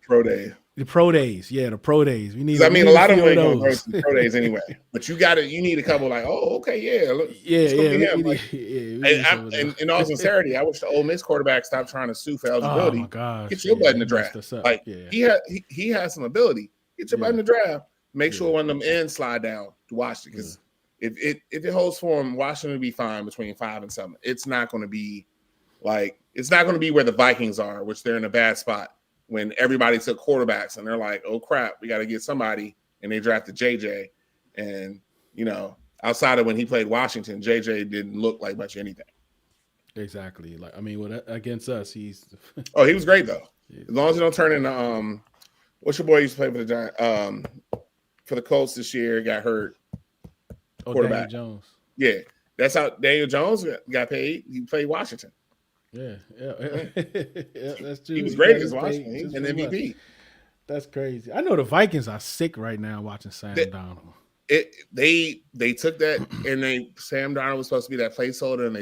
pro day. The pro days, the pro days. We need. I mean, a lot a of them few ain't of gonna go those. to the pro days anyway. But you need a couple like, oh, okay, look, let's go get him. Like, We need some of those. in all sincerity, I wish the Ole Miss quarterback stopped trying to sue for Oh eligibility. my gosh, Get your butt in the messed draft. us up. Like he has some ability. Get your butt in the draft. Make sure one of them ends slide down to Washington. Because if it holds for him, Washington will be fine between 5 and 7. It's not going to be where the Vikings are, which they're in a bad spot when everybody took quarterbacks and they're like, oh crap, we got to get somebody, and they drafted JJ. And outside of when he played Washington, JJ didn't look like much anything. Exactly. Like, I mean, against us, he's. Oh, he was great though. As long as you don't turn into what's your boy used to play for the Giants? For the Colts this year, got hurt. Quarterback Daniel Jones. Yeah, that's how Daniel Jones got paid. He played Washington. Yeah, that's true. He was great against Washington. He's an MVP. That's crazy. I know the Vikings are sick right now watching Sam Darnold. They took that, and Sam Darnold was supposed to be that placeholder, and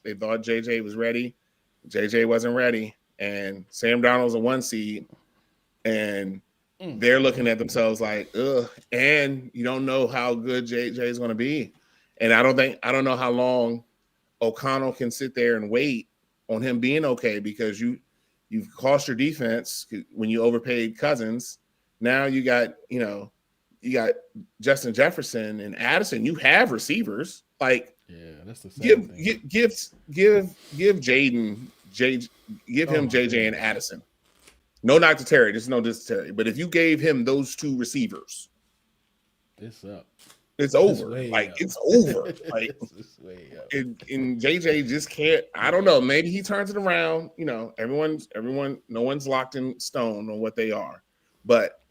they thought JJ was ready. JJ wasn't ready, and Sam Darnold's a 1 seed, and they're looking at themselves like, ugh. And you don't know how good JJ is going to be, and I don't know how long O'Connell can sit there and wait on him being okay, because you've cost your defense when you overpaid Cousins. Now you got Justin Jefferson and Addison. You have receivers. Like, that's the give Jayden, give him JJ and Addison. No knock to Terry. There's no diss to Terry. But if you gave him those 2 receivers, it's up. It's over. Like, it's over. Like, it's way up. And JJ just can't. I don't know. Maybe he turns it around. Everyone. No one's locked in stone on what they are, but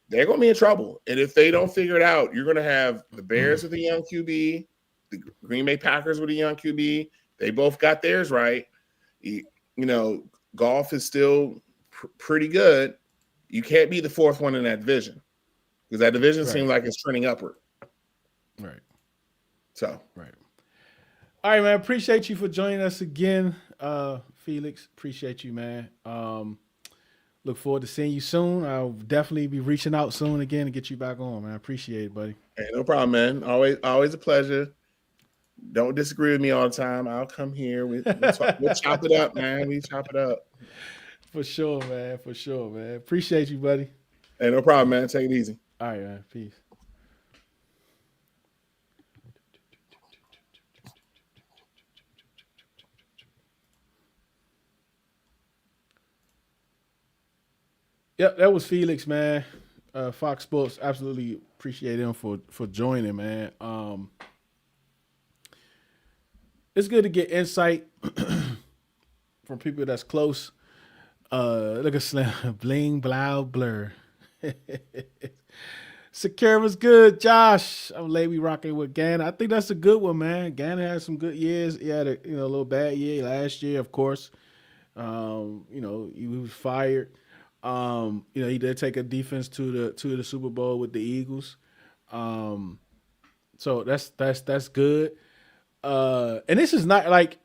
they're going to be in trouble. And if they don't figure it out, you're going to have the Bears with a young QB, the Green Bay Packers with a young QB. They both got theirs right. Golf is still pretty good. You can't be the 4th one in that division, because that division seems like it's trending upward. Right. So. Right. All right, man. Appreciate you for joining us again, Felix. Appreciate you, man. Look forward to seeing you soon. I'll definitely be reaching out soon again to get you back on, man. I appreciate it, buddy. Hey, no problem, man. Always a pleasure. Don't disagree with me all the time. I'll come here. We'll chop it up, man. We chop it up. For sure, man. For sure, man. Appreciate you, buddy. Hey, no problem, man. Take it easy. All right, man. Peace. Yep, that was Felix, man. Fox Sports. Absolutely appreciate him for joining, man. It's good to get insight from people that's close. Look at Slim. Bling, blow, blur. Secure was good, Josh. I'm late. We rocking with Gannon. I think that's a good one, man. Gannon had some good years. He had a little bad year last year, of course. He was fired. He did take a defense to the Super Bowl with the Eagles. So that's good. And this is not like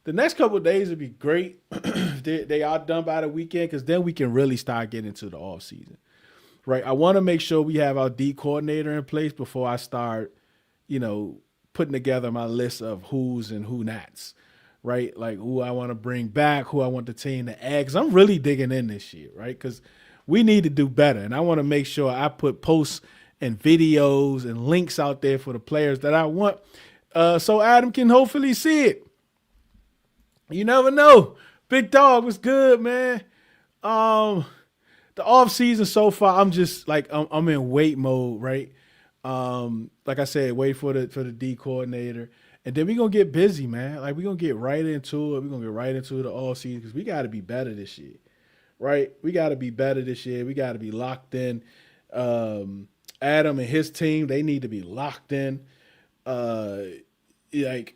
the next couple of days would be great. they are done by the weekend, because then we can really start getting into the off season, right? I want to make sure we have our D coordinator in place before I start, putting together my list of who's and who nots. Right, like who I want to bring back, who I want the team to add. Because I'm really digging in this year, right? Because we need to do better, and I want to make sure I put posts and videos and links out there for the players that I want, so Adam can hopefully see it. You never know. Big Dog was good, man. The off season so far, I'm just like I'm in wait mode, right? Like I said, wait for the D coordinator. And then we're going to get busy, man. Like, we're going to get right into it. We're going to get right into the all season, because we got to be better this year, right? We got to be better this year. We got to be locked in. Adam and his team, they need to be locked in. Like,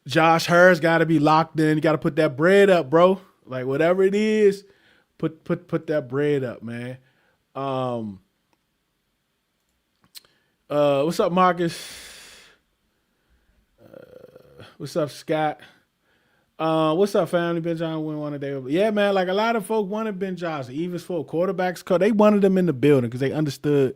Josh Hurst got to be locked in. You got to put that bread up, bro. Like, whatever it is, put that bread up, man. What's up, Marcus? What's up, Scott? What's up, family? Ben Johnson went one day. Yeah, man. Like a lot of folks wanted Ben Johnson, even for quarterbacks. They wanted him in the building because they understood,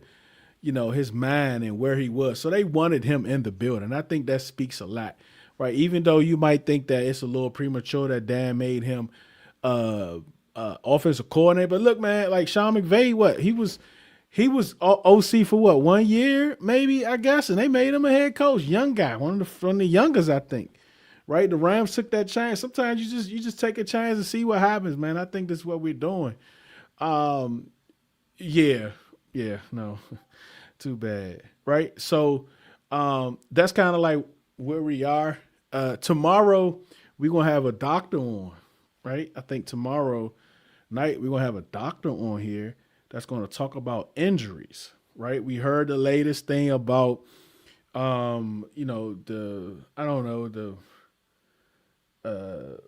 his mind and where he was. So they wanted him in the building. I think that speaks a lot, right? Even though you might think that it's a little premature that Dan made him offensive coordinator, but look, man, like Sean McVay, what he was OC for what, 1 year, maybe, I guess, and they made him a head coach, young guy, from the youngest, I think. Right, the Rams took that chance. Sometimes you just take a chance and see what happens, man. I think that's what we're doing. Yeah, no, too bad. Right, so that's kind of like where we are. Tomorrow we're gonna have a doctor on. Right, I think tomorrow night we're gonna have a doctor on here that's gonna talk about injuries. Right, we heard the latest thing about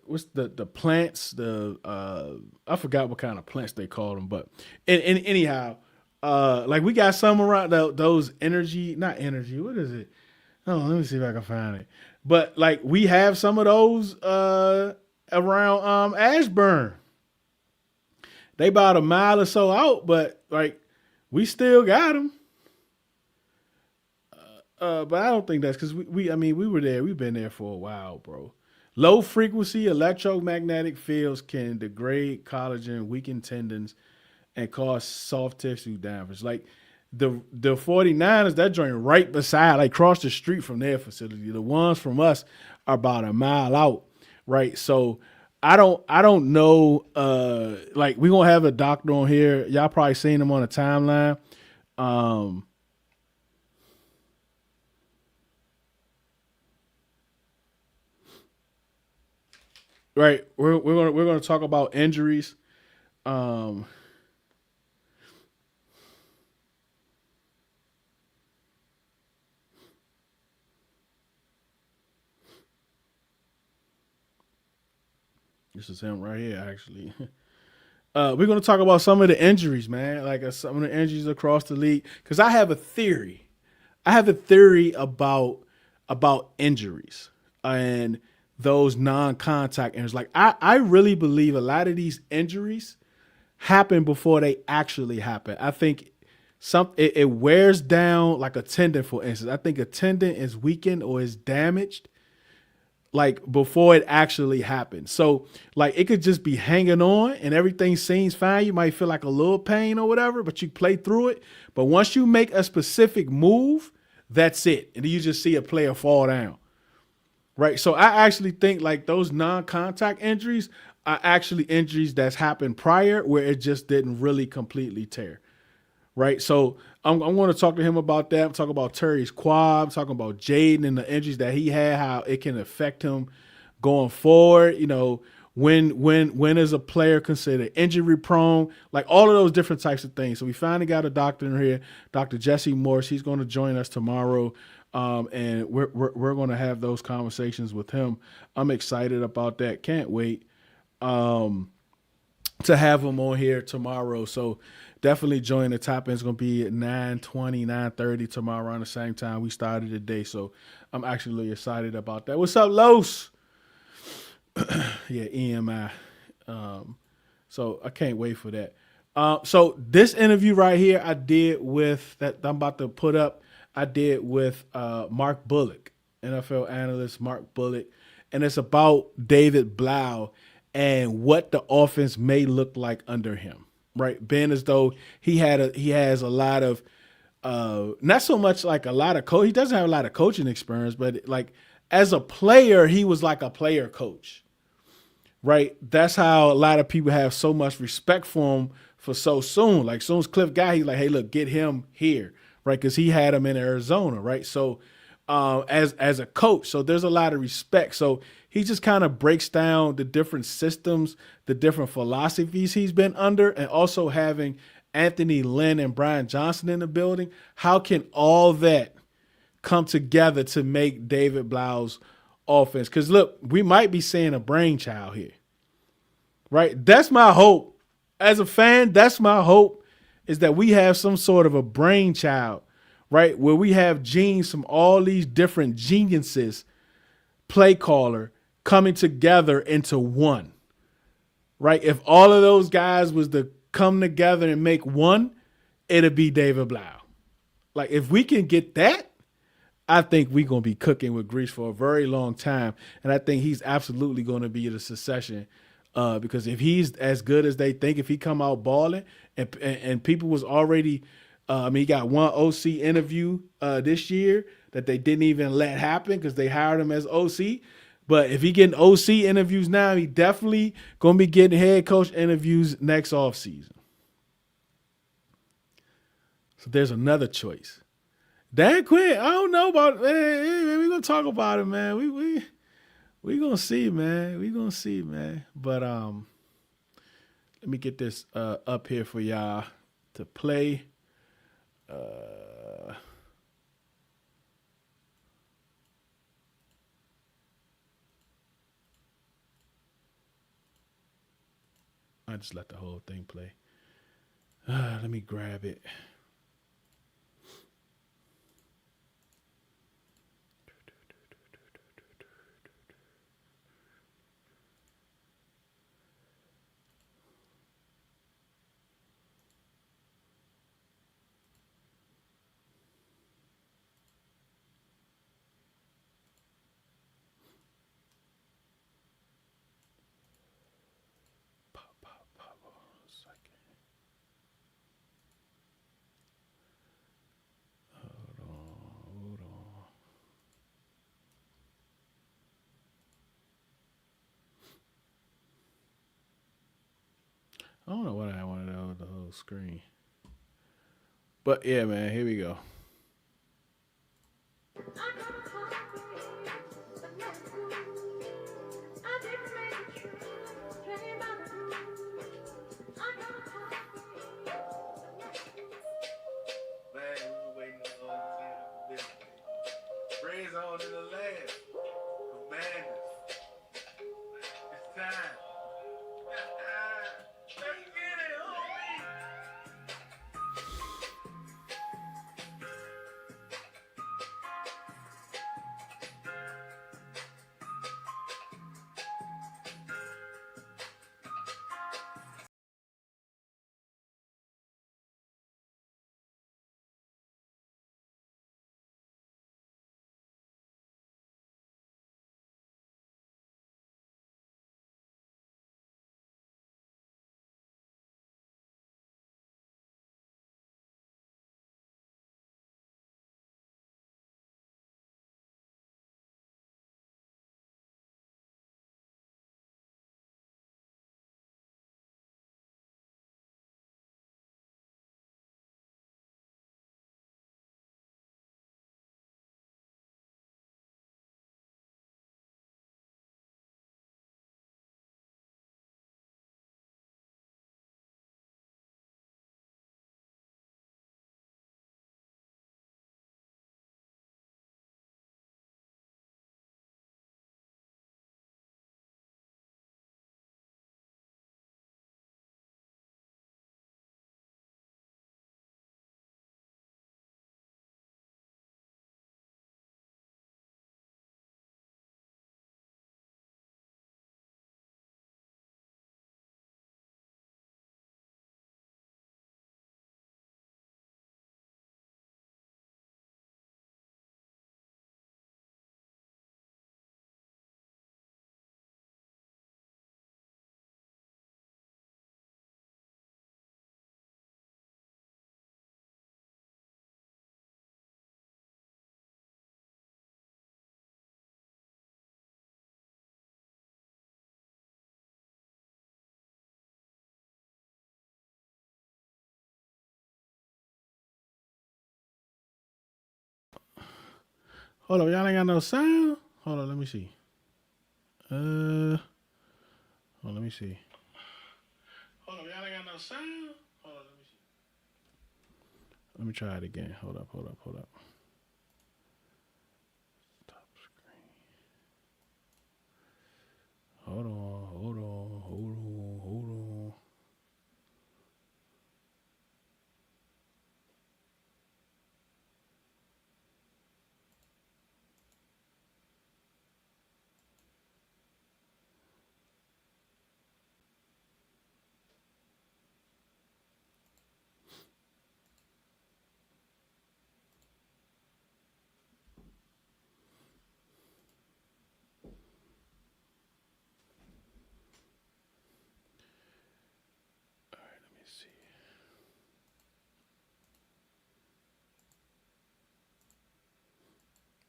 what's the plants, I forgot what kind of plants they call them, but anyhow, like we got some around those not energy, what is it? Oh, let me see if I can find it. But like we have some of those around Ashburn. They about a mile or so out, but like we still got them. But I don't think that's because we were there. We've been there for a while, bro. Low frequency electromagnetic fields can degrade collagen, weaken tendons, and cause soft tissue damage. Like the 49ers, that joint right beside, like across the street from their facility. The ones from us are about a mile out, right? So I don't know. Like we gonna have a doctor on here. Y'all probably seen him on the timeline. Right, we're gonna talk about injuries. Um, this is him right here, actually. We're gonna talk about some of the injuries, man. Like some of the injuries across the league, because I have a theory. I have a theory about injuries and those non-contact injuries. Like I really believe a lot of these injuries happen before they actually happen. I think it wears down like a tendon, for instance. I think a tendon is weakened or is damaged like before it actually happens. So like it could just be hanging on and everything seems fine. You might feel like a little pain or whatever, but you play through it. But once you make a specific move, that's it. And then you just see a player fall down. Right. So I actually think like those non-contact injuries are actually injuries that's happened prior where it just didn't really completely tear. Right. So I'm going to talk to him about that. I'm talking about Terry's quad. I'm talking about Jayden and the injuries that he had, how it can affect him going forward. When is a player considered injury prone? Like all of those different types of things. So we finally got a doctor in here, Dr. Jesse Morse. He's going to join us tomorrow. And we're going to have those conversations with him. I'm excited about that. Can't wait to have him on here tomorrow. So definitely join the top end. It's going to be at 9:20, 9:30 tomorrow around the same time we started today. So I'm actually really excited about that. What's up, Los? Yeah, EMI. So I can't wait for that. So this interview right here I did with that I'm about to put up. I did with Mark Bullock, NFL analyst Mark Bullock, and it's about David Blough and what the offense may look like under him. Right, being as though he has a lot of not so much like a lot of he doesn't have a lot of coaching experience, but like as a player, he was like a player coach. Right, that's how a lot of people have so much respect for him for so soon. Like soon as Cliff got, he's like, hey, look, get him here. Right, because he had him in Arizona, right? So as a coach, so there's a lot of respect. So he just kind of breaks down the different systems, the different philosophies he's been under, and also having Anthony Lynn and Brian Johnson in the building. How can all that come together to make David Blough's offense? Because look, we might be seeing a brainchild here, right? That's my hope. As a fan, that's my hope, is that we have some sort of a brainchild, right? Where we have genes from all these different geniuses, play caller, coming together into one, right? If all of those guys was to come together and make one, it'd be David Blough. Like if we can get that, I think we're going to be cooking with grease for a very long time. And I think he's absolutely going to be the succession because if he's as good as they think, if he come out balling and people was already, he got one OC interview this year that they didn't even let happen because they hired him as OC. But if he getting OC interviews now, he definitely going to be getting head coach interviews next offseason. So there's another choice. Dan Quinn, I don't know about man. We gonna talk about it, man. We gonna see, man. We gonna see, man. But let me get this up here for y'all to play. I just let the whole thing play. Let me grab it. I don't know what I wanted to hold the whole screen. But yeah, man, here we go. Red zone in the lab. Madness. It's time. Let's get it, homie. Hold on, y'all ain't got no sound? Hold on, let me see. Let me see. Hold on, y'all ain't got no sound? Hold on, let me see. Let me try it again. Hold up. Stop screen. Hold on.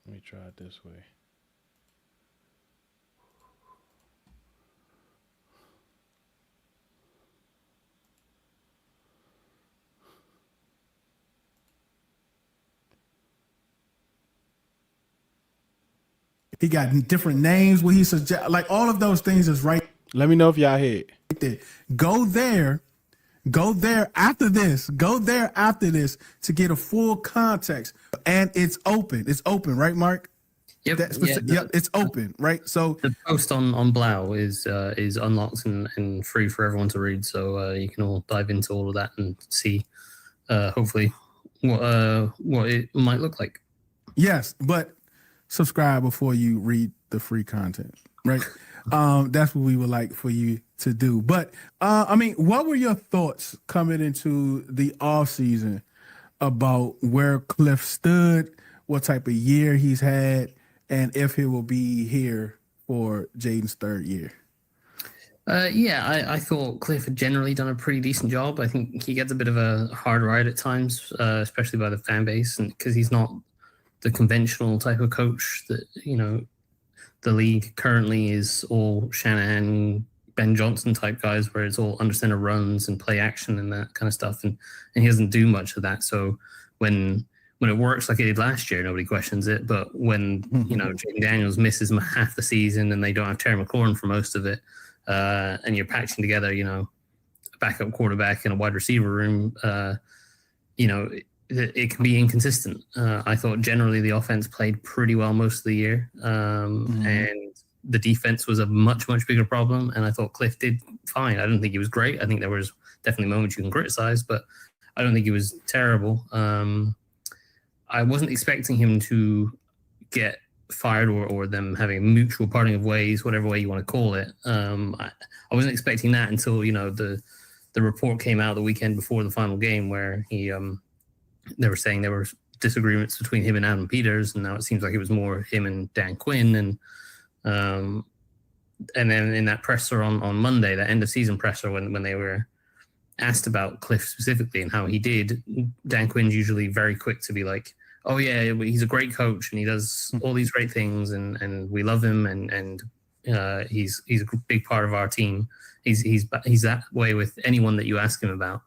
Let me try it this way. He got different names where he suggest, like all of those things is right. Let me know if y'all hear it. There. Go there after this. Go there after this to get a full context. And it's open. It's open, right, Mark? Yep. Yep. It's open, right? So the post on Blough is unlocked and free for everyone to read. So you can all dive into all of that and see, hopefully, what it might look like. Yes, but subscribe before you read the free content, right? That's what we would like for you to do. But I mean, what were your thoughts coming into the off season about where Cliff stood, what type of year he's had, and if he will be here for Jayden's third year? I thought Cliff had generally done a pretty decent job. I think he gets a bit of a hard ride at times, especially by the fan base, and because he's not the conventional type of coach that, the league currently is all Shanahan, Ben Johnson type guys, where it's all under center runs and play action and that kind of stuff. And he doesn't do much of that. So when it works like it did last year, nobody questions it. But when, Jayden Daniels misses half the season and they don't have Terry McLaurin for most of it, and you're patching together, a backup quarterback and a wide receiver room, it can be inconsistent. I thought generally the offense played pretty well most of the year, and the defense was a much, much bigger problem. And I thought Cliff did fine. I don't think he was great. I think there was definitely moments you can criticize, but I don't think he was terrible. I wasn't expecting him to get fired or them having a mutual parting of ways, whatever way you want to call it. I wasn't expecting that until, the report came out the weekend before the final game where they were saying there were disagreements between him and Adam Peters, and now it seems like it was more him and Dan Quinn. And then in that presser on Monday, that end of season presser, when they were asked about Cliff specifically and how he did, Dan Quinn's usually very quick to be like, oh yeah, he's a great coach and he does all these great things and we love him and he's a big part of our team. He's that way with anyone that you ask him about.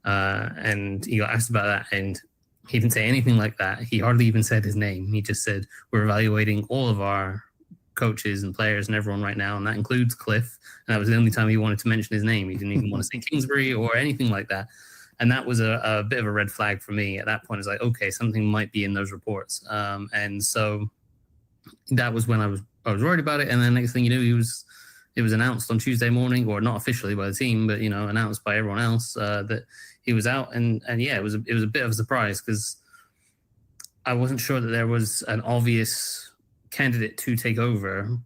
And he got asked about that and he didn't say anything like that. He hardly even said his name. He just said, we're evaluating all of our coaches and players and everyone right now, and that includes Cliff. And that was the only time he wanted to mention his name. He didn't even want to say Kingsbury or anything like that. And that was a bit of a red flag for me. At that point, it's like, okay, something might be in those reports. And so that was when I was worried about it. And then next thing you knew, it was announced on Tuesday morning, or not officially by the team, but announced by everyone else that he was out. And yeah, it was a bit of a surprise because I wasn't sure that there was an obvious candidate to take over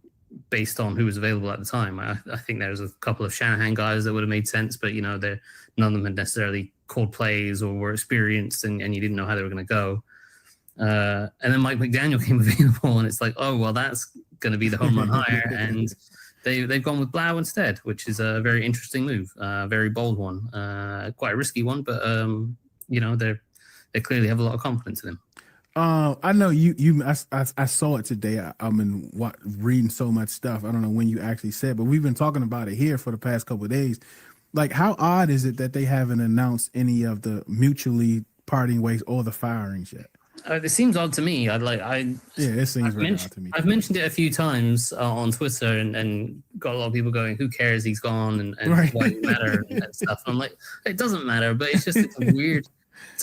based on who was available at the time. I think there was a couple of Shanahan guys that would have made sense, but none of them had necessarily called plays or were experienced, and you didn't know how they were going to go. And then Mike McDaniel came available, and it's like, oh well, that's going to be the home run hire, and they've gone with Blough instead, which is a very interesting move, very bold one, quite a risky one, but they clearly have a lot of confidence in him. I know I saw it today. I've been reading so much stuff. I don't know when you actually said, but we've been talking about it here for the past couple of days. Like, how odd is it that they haven't announced any of the mutually parting ways or the firings yet? It seems odd to me. It seems very odd to me. I've mentioned it a few times on Twitter and got a lot of people going, "Who cares? He's gone," and right. Why does it matter and stuff. I'm like, it doesn't matter, but it's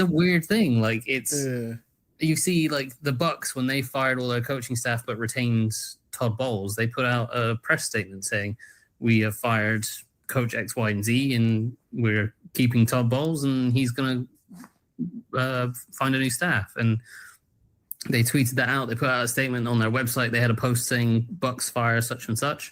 a weird thing. Like you see, like the Bucks when they fired all their coaching staff but retained Todd Bowles, they put out a press statement saying, "We have fired Coach X, Y, and Z, and we're keeping Todd Bowles, and he's going to find a new staff." And they tweeted that out. They put out a statement on their website. They had a post saying Bucks fire such and such,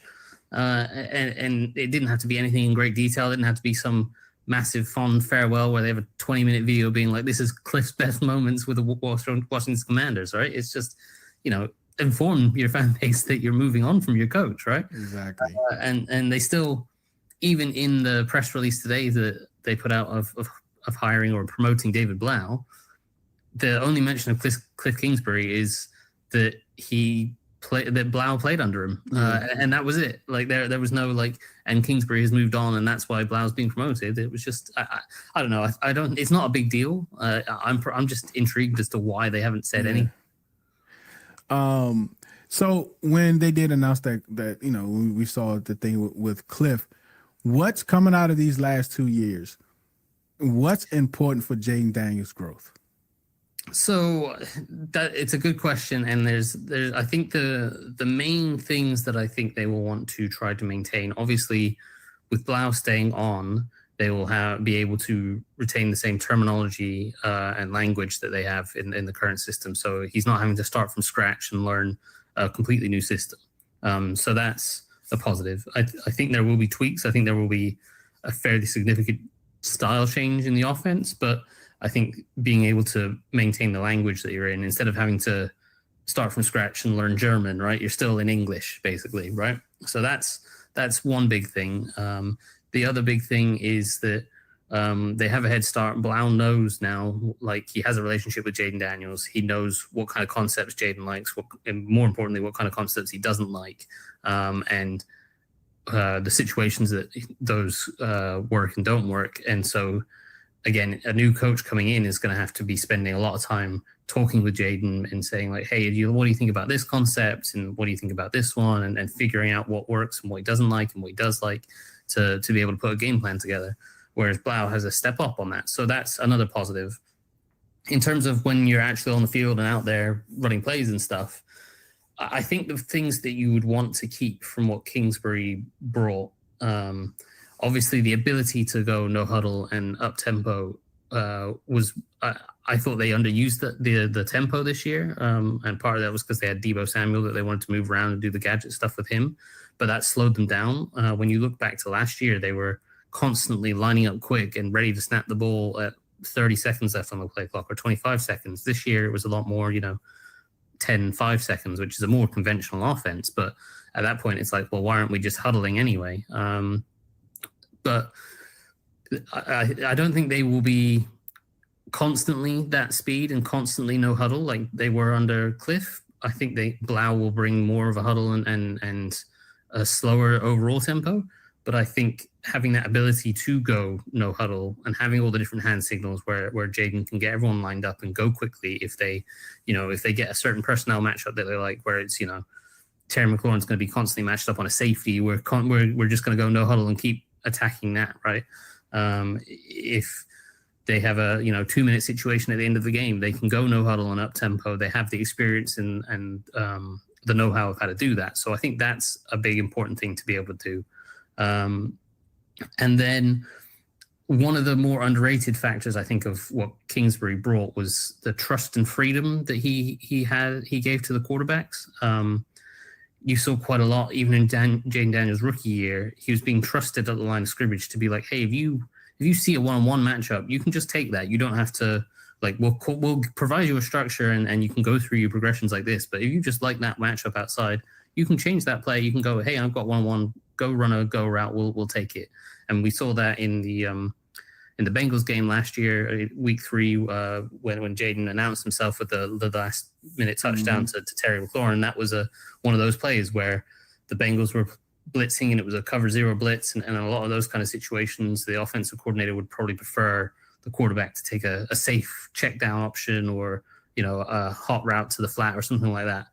and it didn't have to be anything in great detail. It didn't have to be some massive fond farewell where they have a 20-minute video being like, "This is Cliff's best moments with the Washington Commanders," right? It's just, inform your fan base that you're moving on from your coach, right? Exactly. And they still, even in the press release today that they put out of hiring or promoting David Blough, the only mention of Cliff Kingsbury is that Blough played under him, and that was it. Like there was no like, and Kingsbury has moved on, and that's why Blough's being promoted. It was just I don't know. I don't. It's not a big deal. I'm just intrigued as to why they haven't said any. So when they did announce that when we saw the thing with Cliff, what's coming out of these last 2 years? What's important for Jayden Daniels' growth? So that it's a good question, and there's I think the main things that I think they will want to try to maintain. Obviously, with Blough staying on, they will be able to retain the same terminology and language that they have in the current system. So he's not having to start from scratch and learn a completely new system. So that's a positive. I think there will be tweaks. I think there will be a fairly significant style change in the offense, but I think being able to maintain the language that you're in instead of having to start from scratch and learn German, right? You're still in English, basically, right? So that's one big thing. The other big thing is that they have a head start. Blough knows now, like he has a relationship with Jayden Daniels. He knows what kind of concepts Jayden likes, and more importantly, what kind of concepts he doesn't like, and the situations that those work and don't work. And so, again, a new coach coming in is going to have to be spending a lot of time talking with Jayden and saying like, hey, what do you think about this concept? And what do you think about this one? And figuring out what works and what he doesn't like and what he does like to be able to put a game plan together. Whereas Blough has a step up on that. So that's another positive. In terms of when you're actually on the field and out there running plays and stuff, I think the things that you would want to keep from what Kingsbury brought, obviously, the ability to go no huddle and up tempo was. I thought they underused the tempo this year, and part of that was because they had Deebo Samuel that they wanted to move around and do the gadget stuff with him, but that slowed them down. When you look back to last year, they were constantly lining up quick and ready to snap the ball at 30 seconds left on the play clock or 25 seconds. This year, it was a lot more, 10, 5 seconds, which is a more conventional offense. But at that point, it's like, well, why aren't we just huddling anyway? But I don't think they will be constantly that speed and constantly no huddle like they were under Cliff. I think Blough will bring more of a huddle and a slower overall tempo. But I think having that ability to go no huddle and having all the different hand signals where Jayden can get everyone lined up and go quickly if they get a certain personnel matchup that they like, where it's, Terry McLaurin's going to be constantly matched up on a safety. We're just going to go no huddle and keep attacking that, right? If they have a 2-minute situation at the end of the game, they can go no huddle and up tempo. They have the experience and the know-how of how to do that. So I think that's a big important thing to be able to do. And then one of the more underrated factors, I think, of what Kingsbury brought was the trust and freedom that he gave to the quarterbacks. You saw quite a lot, even in Jayden Daniels' rookie year. He was being trusted at the line of scrimmage to be like, hey, if you see a one-on-one matchup, you can just take that. You don't have to, we'll provide you a structure and you can go through your progressions like this. But if you just like that matchup outside, you can change that play. You can go, hey, I've got one-on-one, go run a go route. We'll take it. And we saw that in the Bengals game last year, week 3, when Jayden announced himself with the last minute touchdown to Terry McLaurin. That was one of those plays where the Bengals were blitzing and it was a cover 0 blitz. And a lot of those kind of situations, the offensive coordinator would probably prefer the quarterback to take a safe check down option or, a hot route to the flat or something like that.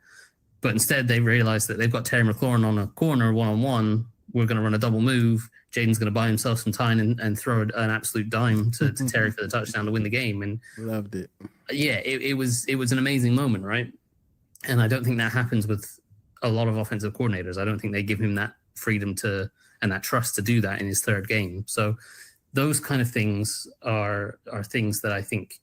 But instead they realized that they've got Terry McLaurin on a corner one-on-one. We're going to run a double move. Jayden's going to buy himself some time and throw an absolute dime to Terry for the touchdown to win the game. And loved it. Yeah, it was an amazing moment, right? And I don't think that happens with a lot of offensive coordinators. I don't think they give him that freedom and that trust to do that in his third game. So those kind of things are things that I think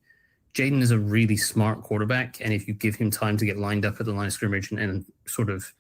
Jayden is a really smart quarterback. And if you give him time to get lined up at the line of scrimmage and sort of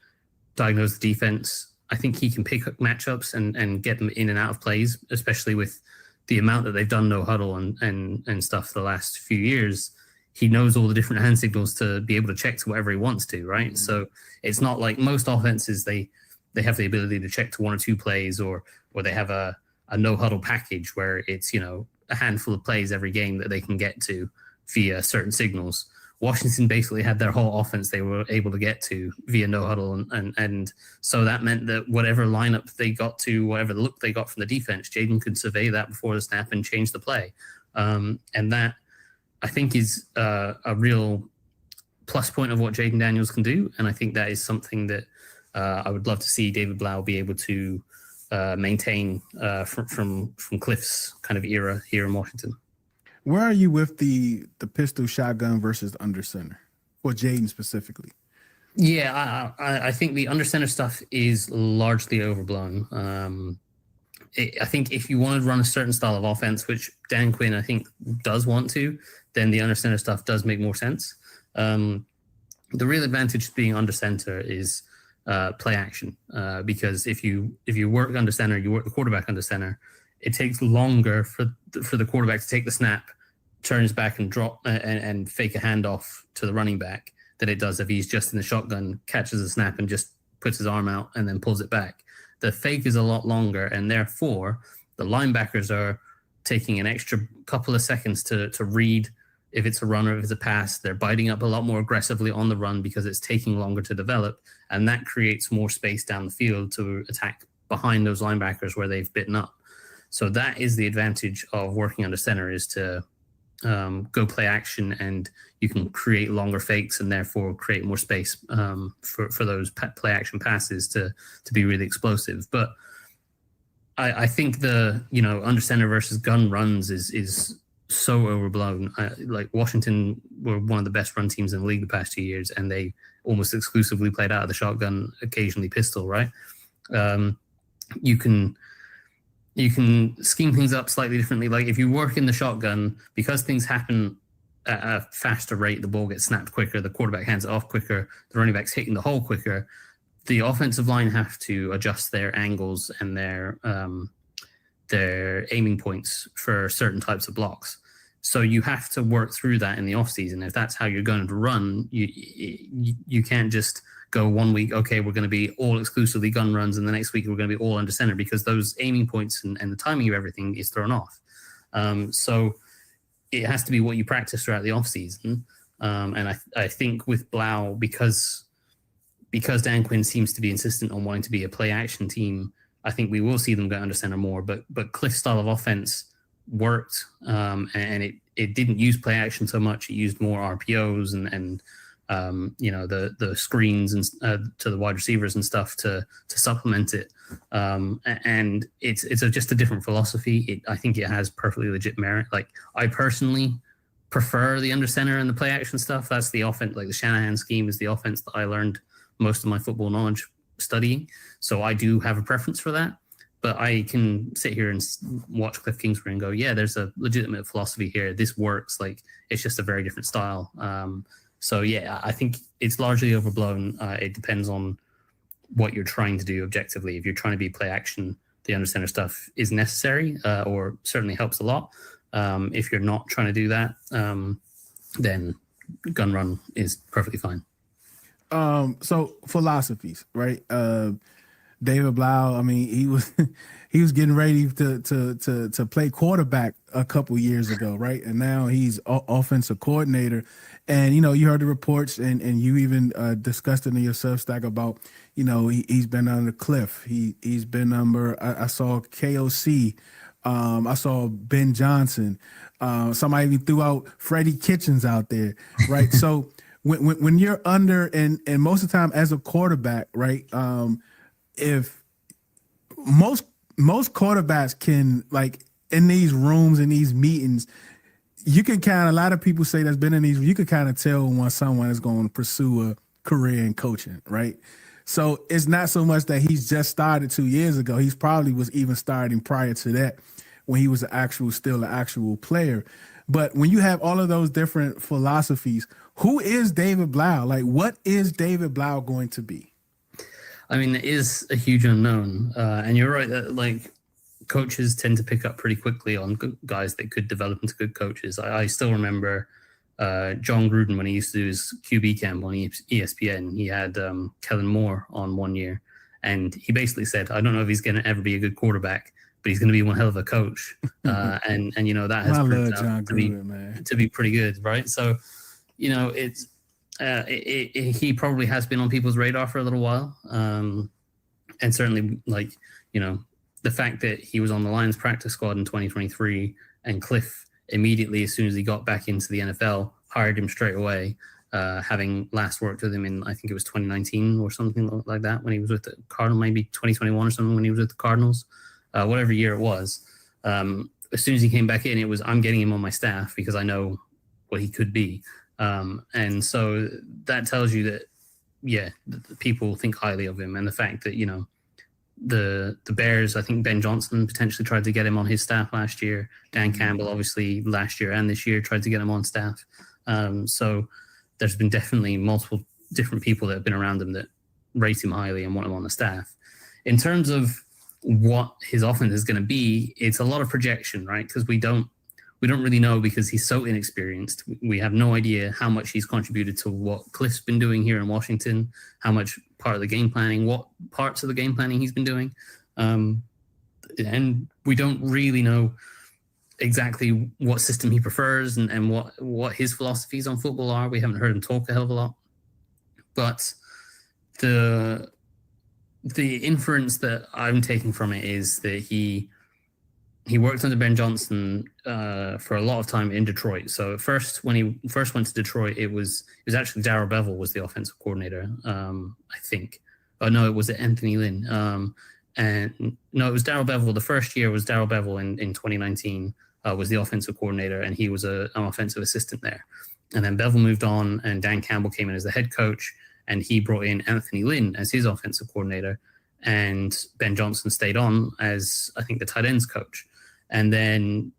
diagnose the defense, I think he can pick up matchups and get them in and out of plays, especially with the amount that they've done no huddle and stuff the last few years. He knows all the different hand signals to be able to check to whatever he wants to, right? Mm-hmm. So it's not like most offenses, they have the ability to check to 1 or 2 plays or they have a no huddle package where it's, a handful of plays every game that they can get to via certain signals. Washington basically had their whole offense they were able to get to via no huddle, and so that meant that whatever lineup they got to, whatever look they got from the defense, Jayden could survey that before the snap and change the play, and that I think is a real plus point of what Jayden Daniels can do, and I think that is something that I would love to see David Blough be able to maintain from Cliff's kind of era here in Washington. Where are you with the pistol shotgun versus under center for Jayden specifically? Yeah, I think the under center stuff is largely overblown. I think if you want to run a certain style of offense, which Dan Quinn I think does want to, then the under center stuff does make more sense. The real advantage of being under center is play action, because if you work under center, you work the quarterback under center, it takes longer for the quarterback to take the snap, turns back and drop and fake a handoff to the running back than it does if he's just in the shotgun, catches a snap and just puts his arm out and then pulls it back. The fake is a lot longer, and therefore the linebackers are taking an extra couple of seconds to read if it's a run or if it's a pass. They're biting up a lot more aggressively on the run because it's taking longer to develop, and that creates more space down the field to attack behind those linebackers where they've bitten up. So that is the advantage of working under center, is to go play action, and you can create longer fakes and therefore create more space for those play action passes to be really explosive. But I think the under center versus gun runs is so overblown. Like Washington were one of the best run teams in the league the past 2 years, and they almost exclusively played out of the shotgun, occasionally pistol, right? You can scheme things up slightly differently. Like if you work in the shotgun, because things happen at a faster rate, the ball gets snapped quicker, the quarterback hands it off quicker, the running back's hitting the hole quicker, the offensive line have to adjust their angles and their aiming points for certain types of blocks. So you have to work through that in the offseason. If that's how you're going to run, you can't just go 1 week, okay, we're going to be all exclusively gun runs, and the next week we're going to be all under center, because those aiming points and the timing of everything is thrown off. So it has to be what you practice throughout the offseason. And I think with Blough, because Dan Quinn seems to be insistent on wanting to be a play action team, I think we will see them go under center more. But Cliff's style of offense worked, and it didn't use play action so much. It used more RPOs and the screens and to the wide receivers and stuff to supplement it. And it's just a different philosophy. I think it has perfectly legit merit. Like I personally prefer the under center and the play action stuff. That's the offense. Like the Shanahan scheme is the offense that I learned most of my football knowledge studying. So I do have a preference for that. But I can sit here and watch Cliff Kingsbury and go, yeah, there's a legitimate philosophy here. This works. Like it's just a very different style. So yeah, I think it's largely overblown. It depends on what you're trying to do objectively. If you're trying to be play action, the under center stuff is necessary, or certainly helps a lot. If you're not trying to do that, then gun run is perfectly fine. So philosophies, right? David Blough, I mean, he was getting ready to play quarterback a couple years ago, right? And now he's offensive coordinator. And you heard the reports, and you even discussed it in your Substack about he's been under Cliff. He's been under. I saw KOC. I saw Ben Johnson. Somebody even threw out Freddie Kitchens out there, right? So when you're under, and most of the time as a quarterback, right? If most quarterbacks can, like in these rooms, in these meetings, you can kind of, a lot of people say that's been in these, you can kind of tell when someone is going to pursue a career in coaching, right? So it's not so much that he's just started 2 years ago. He's probably was even starting prior to that when he was still an actual player. But when you have all of those different philosophies, who is David Blough? Like, what is David Blough going to be? I mean, it is a huge unknown. And you're right that like coaches tend to pick up pretty quickly on guys that could develop into good coaches. I still remember John Gruden, when he used to do his QB camp on ESPN, he had Kellen Moore on 1 year. And he basically said, I don't know if he's going to ever be a good quarterback, but he's going to be one hell of a coach. And that has proved out to be pretty good, right? So, it's he probably has been on people's radar for a little while, and certainly the fact that he was on the Lions practice squad in 2023 and Cliff immediately as soon as he got back into the NFL hired him straight away, having last worked with him in I think it was 2019 or something like that when he was with the Cardinals, maybe 2021 or something when he was with the Cardinals, whatever year it was. As soon as he came back in, it was I'm getting him on my staff because I know what he could be. And so that tells you that, the people think highly of him. And the fact that, the Bears, I think Ben Johnson potentially tried to get him on his staff last year. Dan Campbell, obviously last year and this year tried to get him on staff. So there's been definitely multiple different people that have been around him that rate him highly and want him on the staff. In terms of what his offense is going to be, it's a lot of projection, right? Because we don't really know because he's so inexperienced. We have no idea how much he's contributed to what Cliff's been doing here in Washington, how much part of the game planning, what parts of the game planning he's been doing. And we don't really know exactly what system he prefers and what his philosophies on football are. We haven't heard him talk a hell of a lot. But the inference that I'm taking from it is that he worked under Ben Johnson for a lot of time in Detroit. So at first, when he first went to Detroit, it was actually Darrell Bevell was the offensive coordinator, I think. Oh no, it was Anthony Lynn. And no, it was Darrell Bevell. The first year was Darrell Bevell in 2019 was the offensive coordinator, and he was an offensive assistant there. And then Bevell moved on, and Dan Campbell came in as the head coach, and he brought in Anthony Lynn as his offensive coordinator, and Ben Johnson stayed on as, I think, the tight ends coach. And then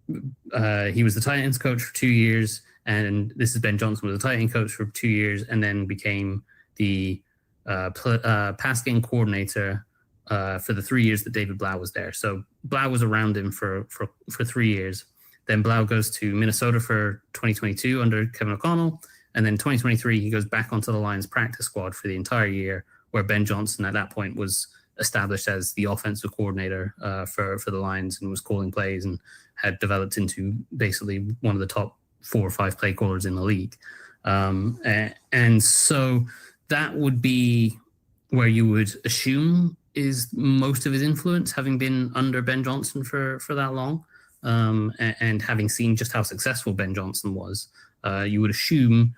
he was the tight ends coach for 2 years, and this is Ben Johnson was the tight end coach for 2 years, and then became the pass game coordinator for the 3 years that David Blough was there. So Blough was around him for 3 years. Then Blough goes to Minnesota for 2022 under Kevin O'Connell, and then 2023 he goes back onto the Lions practice squad for the entire year, where Ben Johnson at that point was established as the offensive coordinator for the Lions and was calling plays and had developed into basically one of the top 4 or 5 play callers in the league. And so that would be where you would assume is most of his influence, having been under Ben Johnson for that long, and having seen just how successful Ben Johnson was. You would assume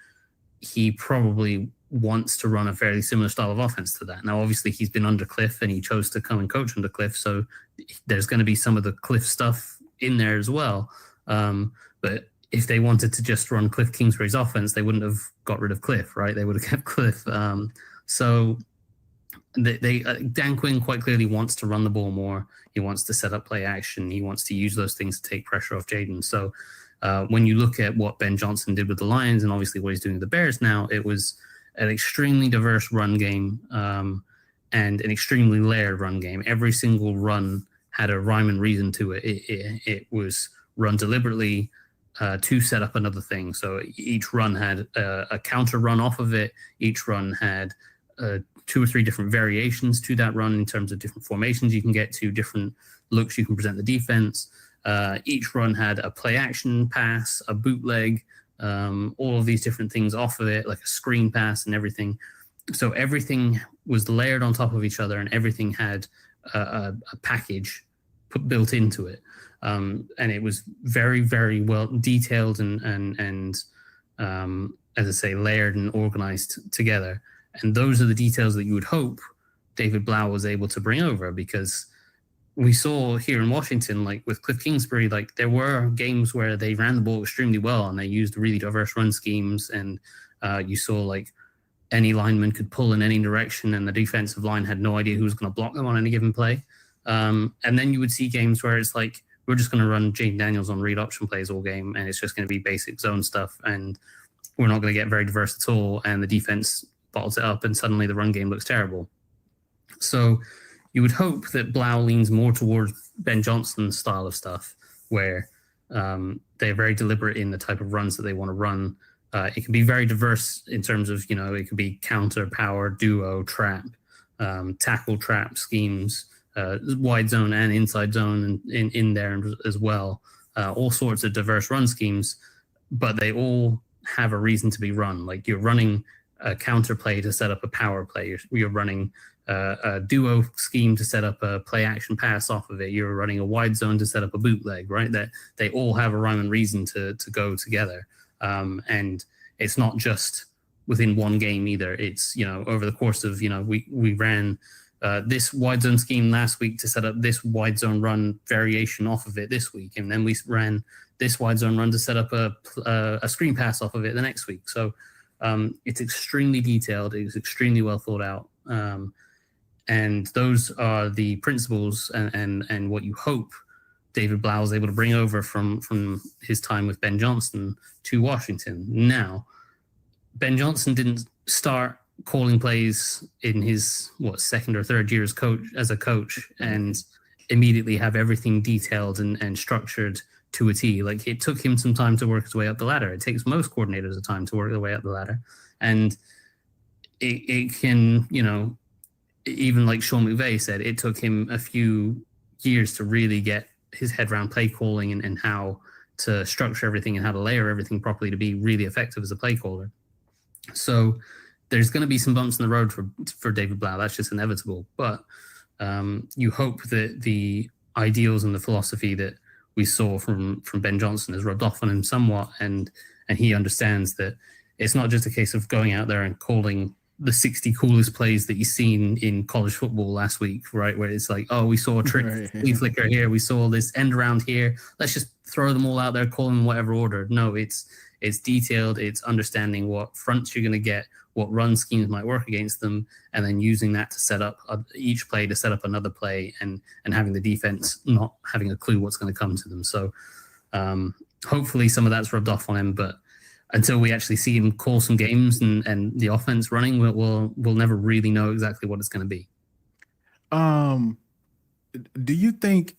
he probably wants to run a fairly similar style of offense to that. Now, obviously, he's been under Cliff and he chose to come and coach under Cliff, so there's going to be some of the Cliff stuff in there as well. But if they wanted to just run Cliff Kingsbury's offense, they wouldn't have got rid of Cliff, right? They would have kept Cliff. So Dan Quinn quite clearly wants to run the ball more. He wants to set up play action. He wants to use those things to take pressure off Jayden. So when you look at what Ben Johnson did with the Lions and obviously what he's doing with the Bears now, it was an extremely diverse run game and an extremely layered run game. Every single run had a rhyme and reason to it. It was run deliberately to set up another thing. So each run had a counter run off of it. Each run had 2 or 3 different variations to that run in terms of different formations you can get to, different looks you can present the defense. Each run had a play action pass, a bootleg, all of these different things off of it, like a screen pass and everything. So everything was layered on top of each other, and everything had a package built into it. And it was very, very well detailed and as I say, layered and organized together. And those are the details that you would hope David Blough was able to bring over, because we saw here in Washington, like with Cliff Kingsbury, like there were games where they ran the ball extremely well and they used really diverse run schemes. And you saw like any lineman could pull in any direction and the defensive line had no idea who was going to block them on any given play. And then you would see games where it's like, we're just going to run Jayden Daniels on read option plays all game, and it's just going to be basic zone stuff, and we're not going to get very diverse at all, and the defense bottles it up, and suddenly the run game looks terrible. So you would hope that Blough leans more towards Ben Johnson's style of stuff, where they're very deliberate in the type of runs that they want to run. It can be very diverse in terms of, it could be counter, power, duo, trap, tackle, trap schemes, wide zone and inside zone in there as well. All sorts of diverse run schemes, but they all have a reason to be run. Like you're running a counter play to set up a power play. You're running a duo scheme to set up a play action pass off of it. You're running a wide zone to set up a bootleg, right? That they all have a rhyme and reason to go together. And it's not just within one game either. It's, over the course of, we ran this wide zone scheme last week to set up this wide zone run variation off of it this week. And then we ran this wide zone run to set up a screen pass off of it the next week. So it's extremely detailed. It's extremely well thought out. And those are the principles and what you hope David Blough was able to bring over from his time with Ben Johnson to Washington. Now, Ben Johnson didn't start calling plays in his second or third year as a coach and immediately have everything detailed and structured to a T. Like it took him some time to work his way up the ladder. It takes most coordinators a time to work their way up the ladder, and it can, even like Sean McVay said, it took him a few years to really get his head around play calling and how to structure everything and how to layer everything properly to be really effective as a play caller. So there's going to be some bumps in the road for David Blough. That's just inevitable. But you hope that the ideals and the philosophy that we saw from Ben Johnson has rubbed off on him somewhat, and he understands that it's not just a case of going out there and calling the 60 coolest plays that you've seen in college football last week, right? Where it's like, oh, we saw a trick flea flicker here, we saw this end around here. Let's just throw them all out there, call them in whatever order. No, it's detailed. It's understanding what fronts you're going to get, what run schemes might work against them, and then using that to set up each play to set up another play, and having the defense not having a clue what's going to come to them. So hopefully some of that's rubbed off on him, but until we actually see him call some games and the offense running, we'll never really know exactly what it's going to be. Do you think,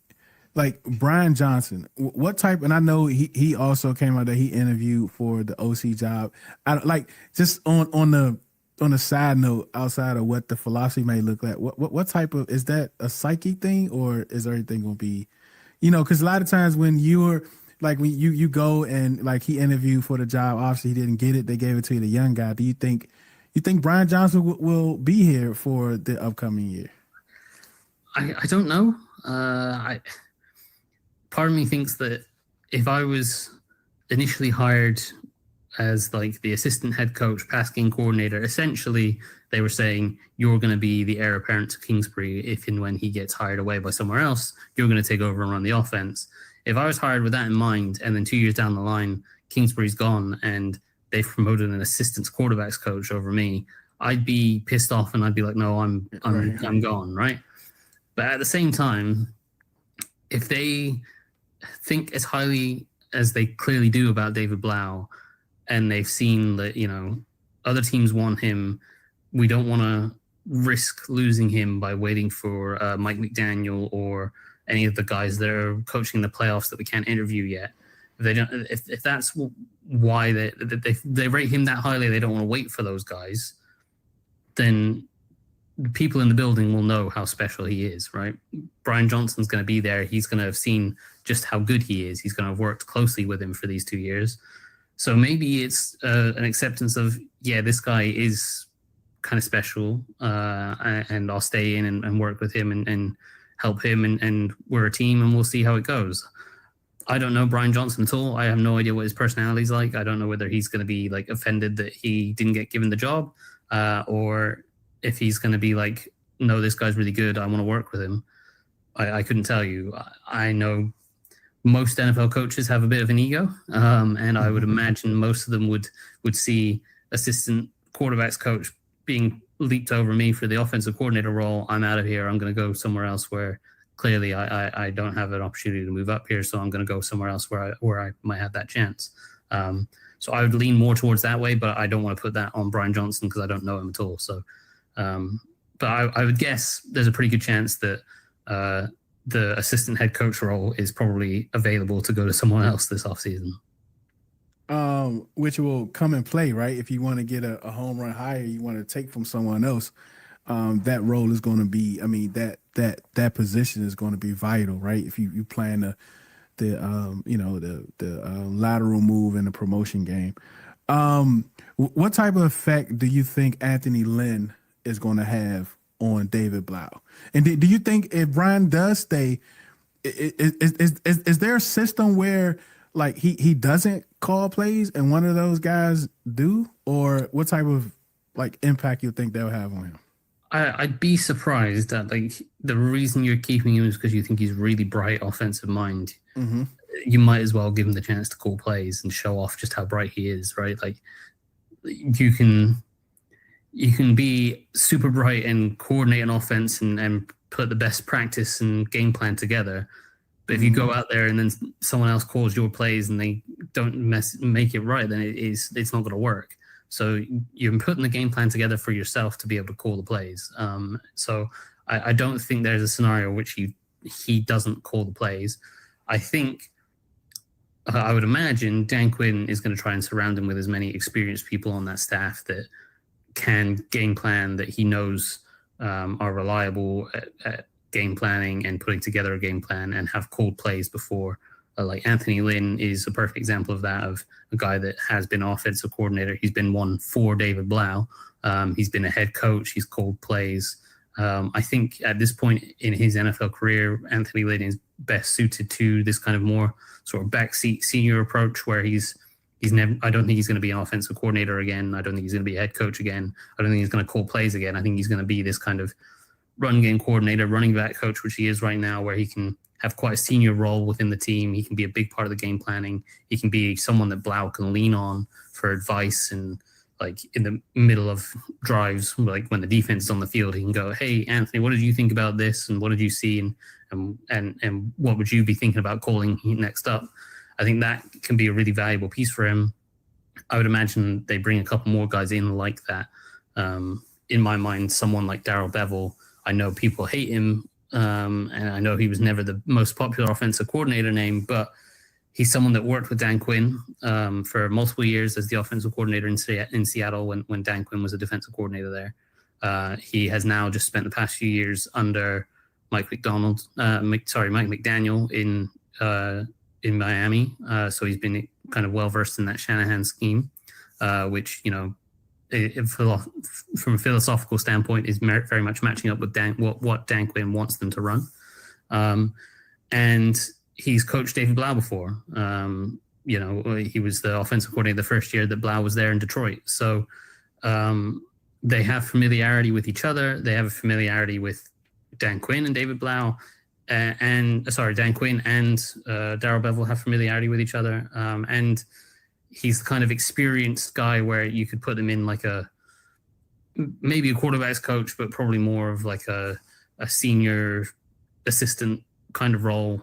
like Brian Johnson, what type? And I know he also came out that he interviewed for the OC job. I like just on the side note, outside of what the philosophy may look like. What type of, is that a psyche thing, or is everything gonna be, because a lot of times when you're like, when you go and like he interviewed for the job, obviously he didn't get it. They gave it to the young guy. Do you think Brian Johnson will be here for the upcoming year? I don't know. Part of me thinks that if I was initially hired as like the assistant head coach, pass game coordinator, essentially they were saying you're going to be the heir apparent to Kingsbury if and when he gets hired away by somewhere else, you're going to take over and run the offense. If I was hired with that in mind, and then 2 years down the line, Kingsbury's gone and they've promoted an assistant quarterbacks coach over me, I'd be pissed off and I'd be like, no, I'm gone, right? But at the same time, if they think as highly as they clearly do about David Blough, and they've seen that, other teams want him, we don't want to risk losing him by waiting for Mike McDaniel or any of the guys that are coaching the playoffs that we can't interview yet. If they don't, if that's why they rate him that highly, they don't want to wait for those guys, then the people in the building will know how special he is, right? Brian Johnson's going to be there. He's going to have seen just how good he is. He's going to have worked closely with him for these 2 years. So maybe it's an acceptance of, yeah, this guy is kind of special, and I'll stay in and work with him and help him, and we're a team, and we'll see how it goes. I don't know Brian Johnson at all. I have no idea what his personality's like. I don't know whether he's going to be like offended that he didn't get given the job, or if he's going to be like, no, this guy's really good, I want to work with him. I couldn't tell you. I know most NFL coaches have a bit of an ego, and I would imagine most of them would see assistant quarterbacks coach being leaped over me for the offensive coordinator role. I'm out of here. I'm going to go somewhere else where clearly I don't have an opportunity to move up here. So I'm going to go somewhere else where I might have that chance. So I would lean more towards that way, but I don't want to put that on Brian Johnson because I don't know him at all. So, but I would guess there's a pretty good chance that the assistant head coach role is probably available to go to someone else this offseason. Which will come and play, right? If you want to get a home run hire, you want to take from someone else, that role is going to be, I mean, that position is going to be vital, right? If you plan the lateral move in the promotion game. What type of effect do you think Anthony Lynn is going to have on David Blough? And do you think if Brian does stay, is there a system where like he doesn't call plays and one of those guys do, or what type of like impact you think they'll have on him? I'd be surprised that like the reason you're keeping him is because you think he's really bright offensive mind. Mm-hmm. You might as well give him the chance to call plays and show off just how bright he is, right? Like you can be super bright and coordinate an offense and put the best practice and game plan together. But if you go out there and then someone else calls your plays and they don't make it right, then it's not going to work. So you're putting the game plan together for yourself to be able to call the plays. So I don't think there's a scenario in which he doesn't call the plays. I think I would imagine Dan Quinn is going to try and surround him with as many experienced people on that staff that can game plan, that he knows are reliable at game planning and putting together a game plan and have called plays before. Like Anthony Lynn is a perfect example of that, of a guy that has been offensive coordinator. He's been one for David Blough. He's been a head coach. He's called plays. I think at this point in his NFL career, Anthony Lynn is best suited to this kind of more sort of backseat senior approach where he's never. I don't think he's going to be an offensive coordinator again. I don't think he's going to be a head coach again. I don't think he's going to call plays again. I think he's going to be this kind of run game coordinator, running back coach, which he is right now, where he can have quite a senior role within the team. He can be a big part of the game planning. He can be someone that Blough can lean on for advice, and like in the middle of drives, like when the defense is on the field, he can go, "Hey, Anthony, what did you think about this? And what did you see? And what would you be thinking about calling next up?" I think that can be a really valuable piece for him. I would imagine they bring a couple more guys in like that. In my mind, someone like Darrell Bevell, I know people hate him, and I know he was never the most popular offensive coordinator name, but he's someone that worked with Dan Quinn for multiple years as the offensive coordinator in Seattle when Dan Quinn was a defensive coordinator there. He has now just spent the past few years under Mike McDaniel in Miami. So he's been kind of well versed in that Shanahan scheme, which, you know, from a philosophical standpoint is very much matching up with what Dan Quinn wants them to run. And he's coached David Blough before. You know, he was the offensive coordinator the first year that Blough was there in Detroit. So they have familiarity with each other. They have a familiarity with Dan Quinn and David Blough. Dan Quinn and Darrell Bevell have familiarity with each other. And he's the kind of experienced guy where you could put him in like maybe a quarterback's coach, but probably more of like a senior assistant kind of role,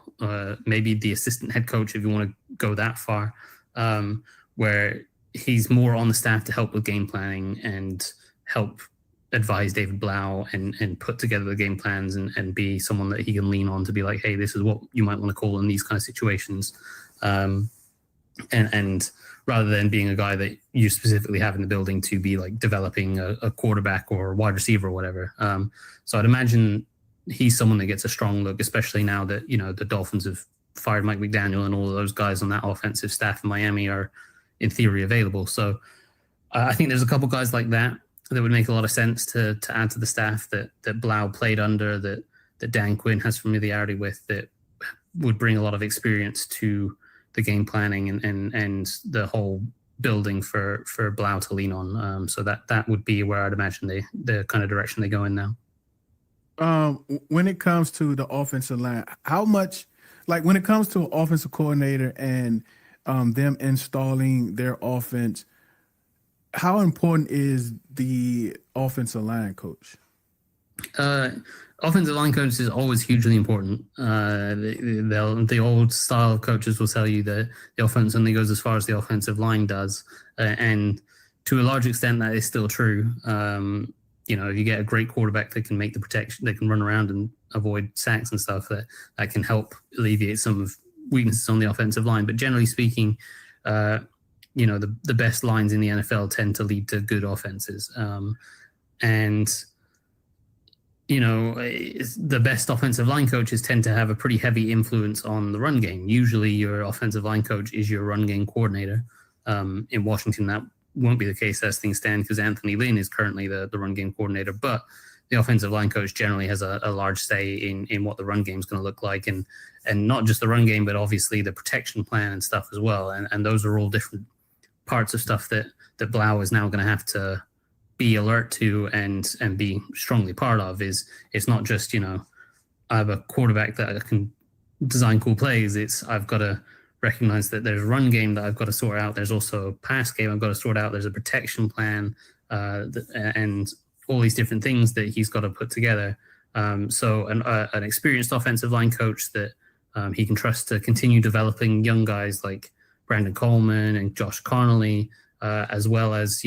maybe the assistant head coach if you want to go that far, where he's more on the staff to help with game planning and help advise David Blough and put together the game plans and be someone that he can lean on to be like, hey, this is what you might want to call in these kind of situations. And rather than being a guy that you specifically have in the building to be like developing a quarterback or a wide receiver or whatever. So I'd imagine he's someone that gets a strong look, especially now that, you know, the Dolphins have fired Mike McDaniel and all of those guys on that offensive staff in Miami are in theory available. So I think there's a couple guys like that would make a lot of sense to add to the staff that Blough played under, that Dan Quinn has familiarity with, that would bring a lot of experience to the game planning and the whole building for Blough to lean on. So that would be where I'd imagine the kind of direction they go in now. When it comes to the offensive line, how much, like when it comes to an offensive coordinator and them installing their offense, how important is the offensive line coach? Offensive line coach is always hugely important. The old style of coaches will tell you that the offense only goes as far as the offensive line does. And to a large extent, that is still true. You know, if you get a great quarterback that can make the protection, they can run around and avoid sacks and stuff, that can help alleviate some of weaknesses on the offensive line. But generally speaking, you know, the best lines in the NFL tend to lead to good offenses. And you know, the best offensive line coaches tend to have a pretty heavy influence on the run game. Usually your offensive line coach is your run game coordinator. In Washington, that won't be the case as things stand because Anthony Lynn is currently the run game coordinator, but the offensive line coach generally has a large say in what the run game is going to look like, and not just the run game, but obviously the protection plan and stuff as well. And those are all different parts of stuff that Blough is now going to have to be alert to and be strongly part of. It's not just, I have a quarterback that can design cool plays. It's I've got to recognize that there's a run game that I've got to sort out. There's also a pass game I've got to sort out. There's a protection plan and all these different things that he's got to put together. So an experienced offensive line coach that he can trust to continue developing young guys like Brandon Coleman and Josh Connolly, as well as,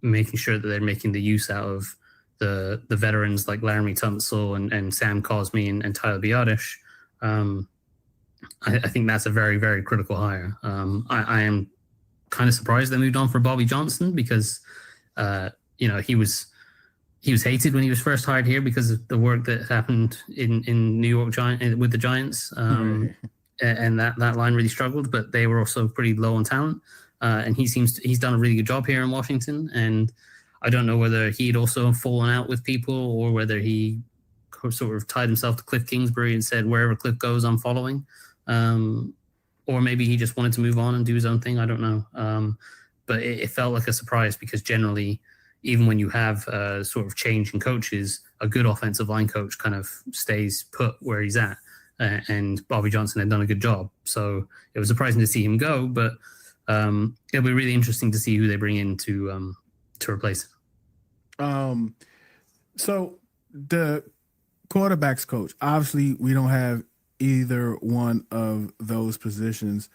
making sure that they're making the use out of the veterans like Laramie Tunsil and Sam Cosme and Tyler Biotish. I think that's a very, very critical hire. I am kind of surprised they moved on for Bobby Johnson because, he was hated when he was first hired here because of the work that happened in New York with the Giants. And that line really struggled, but they were also pretty low on talent. And he's done a really good job here in Washington. And I don't know whether he'd also fallen out with people or whether he sort of tied himself to Cliff Kingsbury and said, wherever Cliff goes, I'm following. Or maybe he just wanted to move on and do his own thing. I don't know. But it felt like a surprise because generally, even when you have a sort of change in coaches, a good offensive line coach kind of stays put where he's at. And Bobby Johnson had done a good job. So it was surprising to see him go, but it'll be really interesting to see who they bring in to replace him. So the quarterbacks coach, obviously we don't have either one of those positions.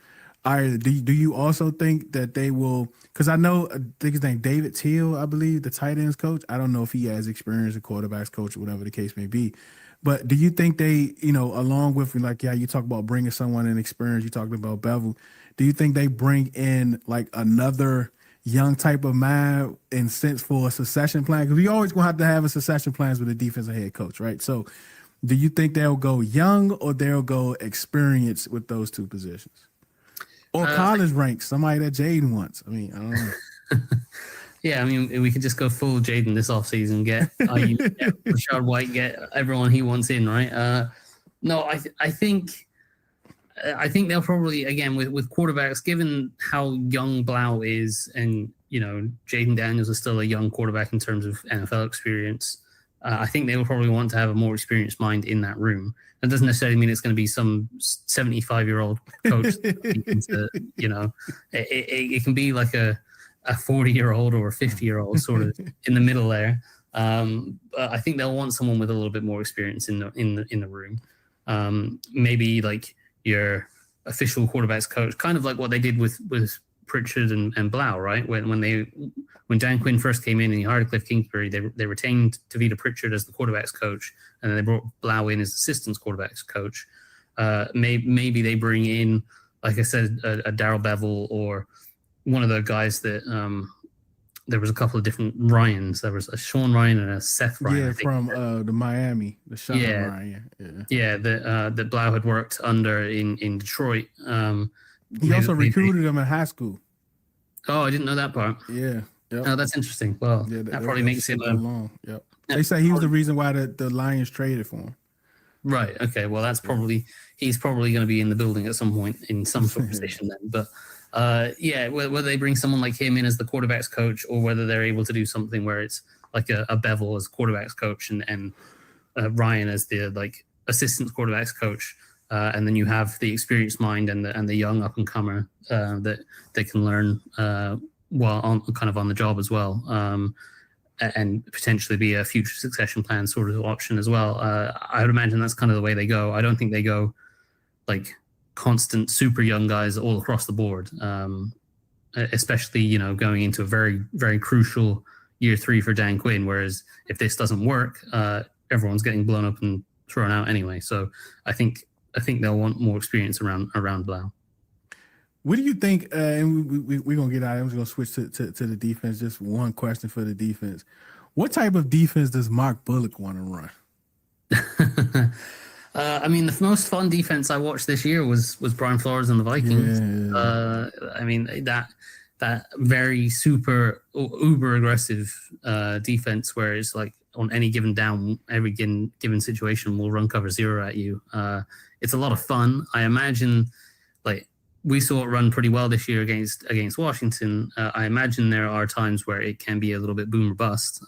Do you also think that they will? Because I think his name David Teal, I believe, the tight ends coach. I don't know if he has experience as a quarterbacks coach or whatever the case may be. But do you think they, along with you talk about bringing someone in experience, you talked about Bevel. Do you think they bring in like another young type of mind and sense for a succession plan? Because we always gonna have to have a succession plans with a defensive head coach, right? So, do you think they'll go young or they'll go experience with those two positions? Or college ranks, somebody that Jayden wants. I mean, I don't know. Yeah, I mean, we could just go full Jayden this offseason, get Rashad White, get everyone he wants in, right? No, I think they'll probably, again, with quarterbacks, given how young Blough is, and Jayden Daniels is still a young quarterback in terms of NFL experience. I think they will probably want to have a more experienced mind in that room. That doesn't necessarily mean it's going to be some 75-year-old coach. It can be like a 40-year-old or a 50-year-old sort of in the middle there. But I think they'll want someone with a little bit more experience in the room. Maybe like your official quarterbacks coach, kind of like what they did with Pritchard and Blough, right? When Dan Quinn first came in and he hired Cliff Kingsbury, they retained Tavita Pritchard as the quarterbacks coach, and then they brought Blough in as assistant quarterbacks coach. Maybe they bring in, like I said, a Darrell Bevel or one of the guys that there was a couple of different Ryans. There was a Sean Ryan and a Seth Ryan. Yeah, from the Miami, the Sean Ryan. Yeah, that Blough had worked under in Detroit. He also recruited him in high school. Oh, I didn't know that part. Yeah. Yep. Oh, that's interesting. Well, that probably makes it long. Yep. They say he was the reason why the Lions traded for him. Right. Okay. Well, he's probably going to be in the building at some point in some sort of position then. But whether they bring someone like him in as the quarterbacks coach, or whether they're able to do something where it's like a Bevel as quarterbacks coach and Ryan as the assistant quarterbacks coach. And then you have the experienced mind and the young up and comer that they can learn while on the job as well, and potentially be a future succession plan sort of option as well. I would imagine that's kind of the way they go. I don't think they go like constant super young guys all across the board, especially going into a very, very crucial year 3 for Dan Quinn. Whereas if this doesn't work, everyone's getting blown up and thrown out anyway. So I think they'll want more experience around Blough. What do you think? And we're gonna get out. I'm just gonna switch to the defense. Just one question for the defense: what type of defense does Mark Bullock want to run? I mean, the most fun defense I watched this year was Brian Flores and the Vikings. Yeah. I mean, that very super uber aggressive defense where it's like on any given down, every given situation will run cover 0 at you. It's a lot of fun. I imagine like we saw it run pretty well this year against Washington. I imagine there are times where it can be a little bit boom or bust,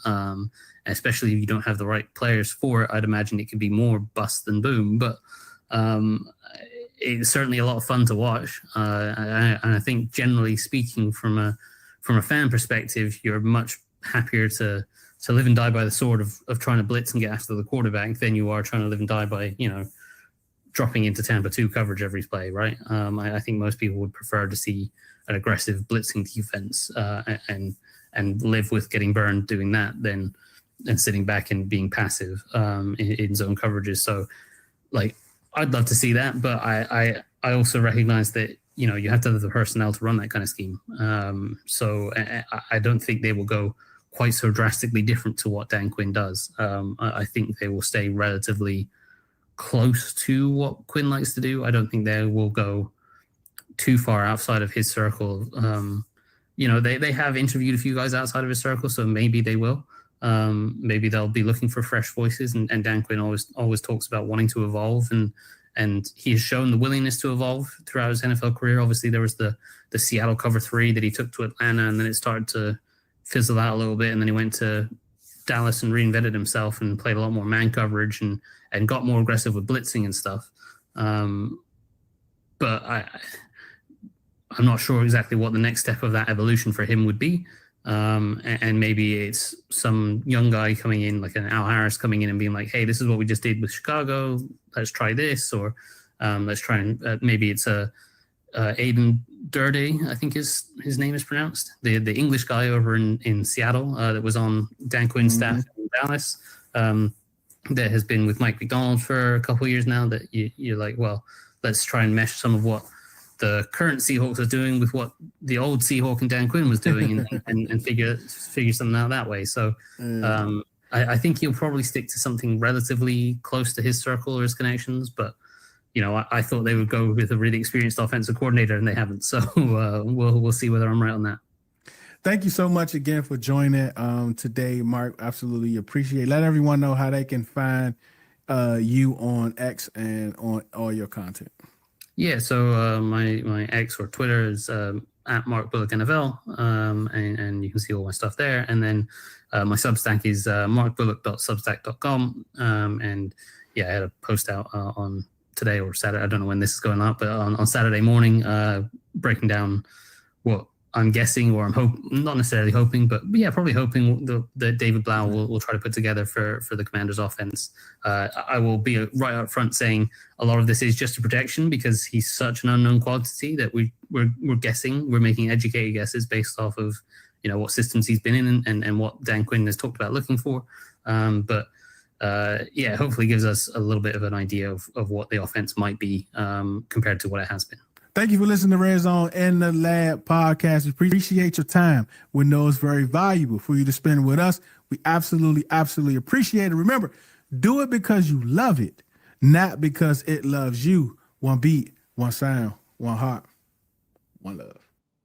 especially if you don't have the right players for it. I'd imagine it could be more bust than boom, but it's certainly a lot of fun to watch. And I think generally speaking, from a fan perspective, you're much happier to live and die by the sword of trying to blitz and get after the quarterback than you are trying to live and die by, dropping into Tampa 2 coverage every play, right? I think most people would prefer to see an aggressive blitzing defense and live with getting burned doing that than sitting back and being passive in zone coverages. So, like, I'd love to see that, but I also recognize that you have to have the personnel to run that kind of scheme. So I don't think they will go quite so drastically different to what Dan Quinn does. I think they will stay relatively close to what Quinn likes to do. I don't think they will go too far outside of his circle. They have interviewed a few guys outside of his circle, so maybe they will. Maybe they'll be looking for fresh voices, and Dan Quinn always talks about wanting to evolve, and he has shown the willingness to evolve throughout his NFL career. Obviously, there was the Seattle cover 3 that he took to Atlanta, and then it started to fizzle out a little bit, and then he went to Dallas and reinvented himself and played a lot more man coverage and got more aggressive with blitzing and stuff. But I'm not sure exactly what the next step of that evolution for him would be. And maybe it's some young guy coming in, like an Al Harris coming in and being like, hey, this is what we just did with Chicago. Let's try this. Or let's try and maybe it's Aiden Durde, I think his name is pronounced. The English guy over in Seattle that was on Dan Quinn's staff in Dallas that has been with Mike McDonald for a couple of years now, that you're like, well, let's try and mesh some of what the current Seahawks are doing with what the old Seahawk and Dan Quinn was doing and figure something out that way. So I think he'll probably stick to something relatively close to his circle or his connections, but I thought they would go with a really experienced offensive coordinator, and they haven't. So we'll see whether I'm right on that. Thank you so much again for joining today, Mark. Absolutely appreciate it. Let everyone know how they can find you on X and on all your content. Yeah, so my X or Twitter is at Mark Bullock NFL, and you can see all my stuff there. And then my Substack is markbullock.substack.com. And yeah, I had a post out on today or Saturday. I don't know when this is going up, but on Saturday morning, breaking down what I'm guessing, or not necessarily hoping, but yeah, probably hoping that David Blough will try to put together for the Commanders offense. I will be right up front saying a lot of this is just a protection because he's such an unknown quantity that we're guessing, we're making educated guesses based off of what systems he's been in and what Dan Quinn has talked about looking for. But hopefully gives us a little bit of an idea of what the offense might be compared to what it has been. Thank you for listening to Red Zone in the Lab podcast. We appreciate your time. We know it's very valuable for you to spend with us. We absolutely, absolutely appreciate it. Remember, do it because you love it, not because it loves you. One beat, one sound, one heart, one love.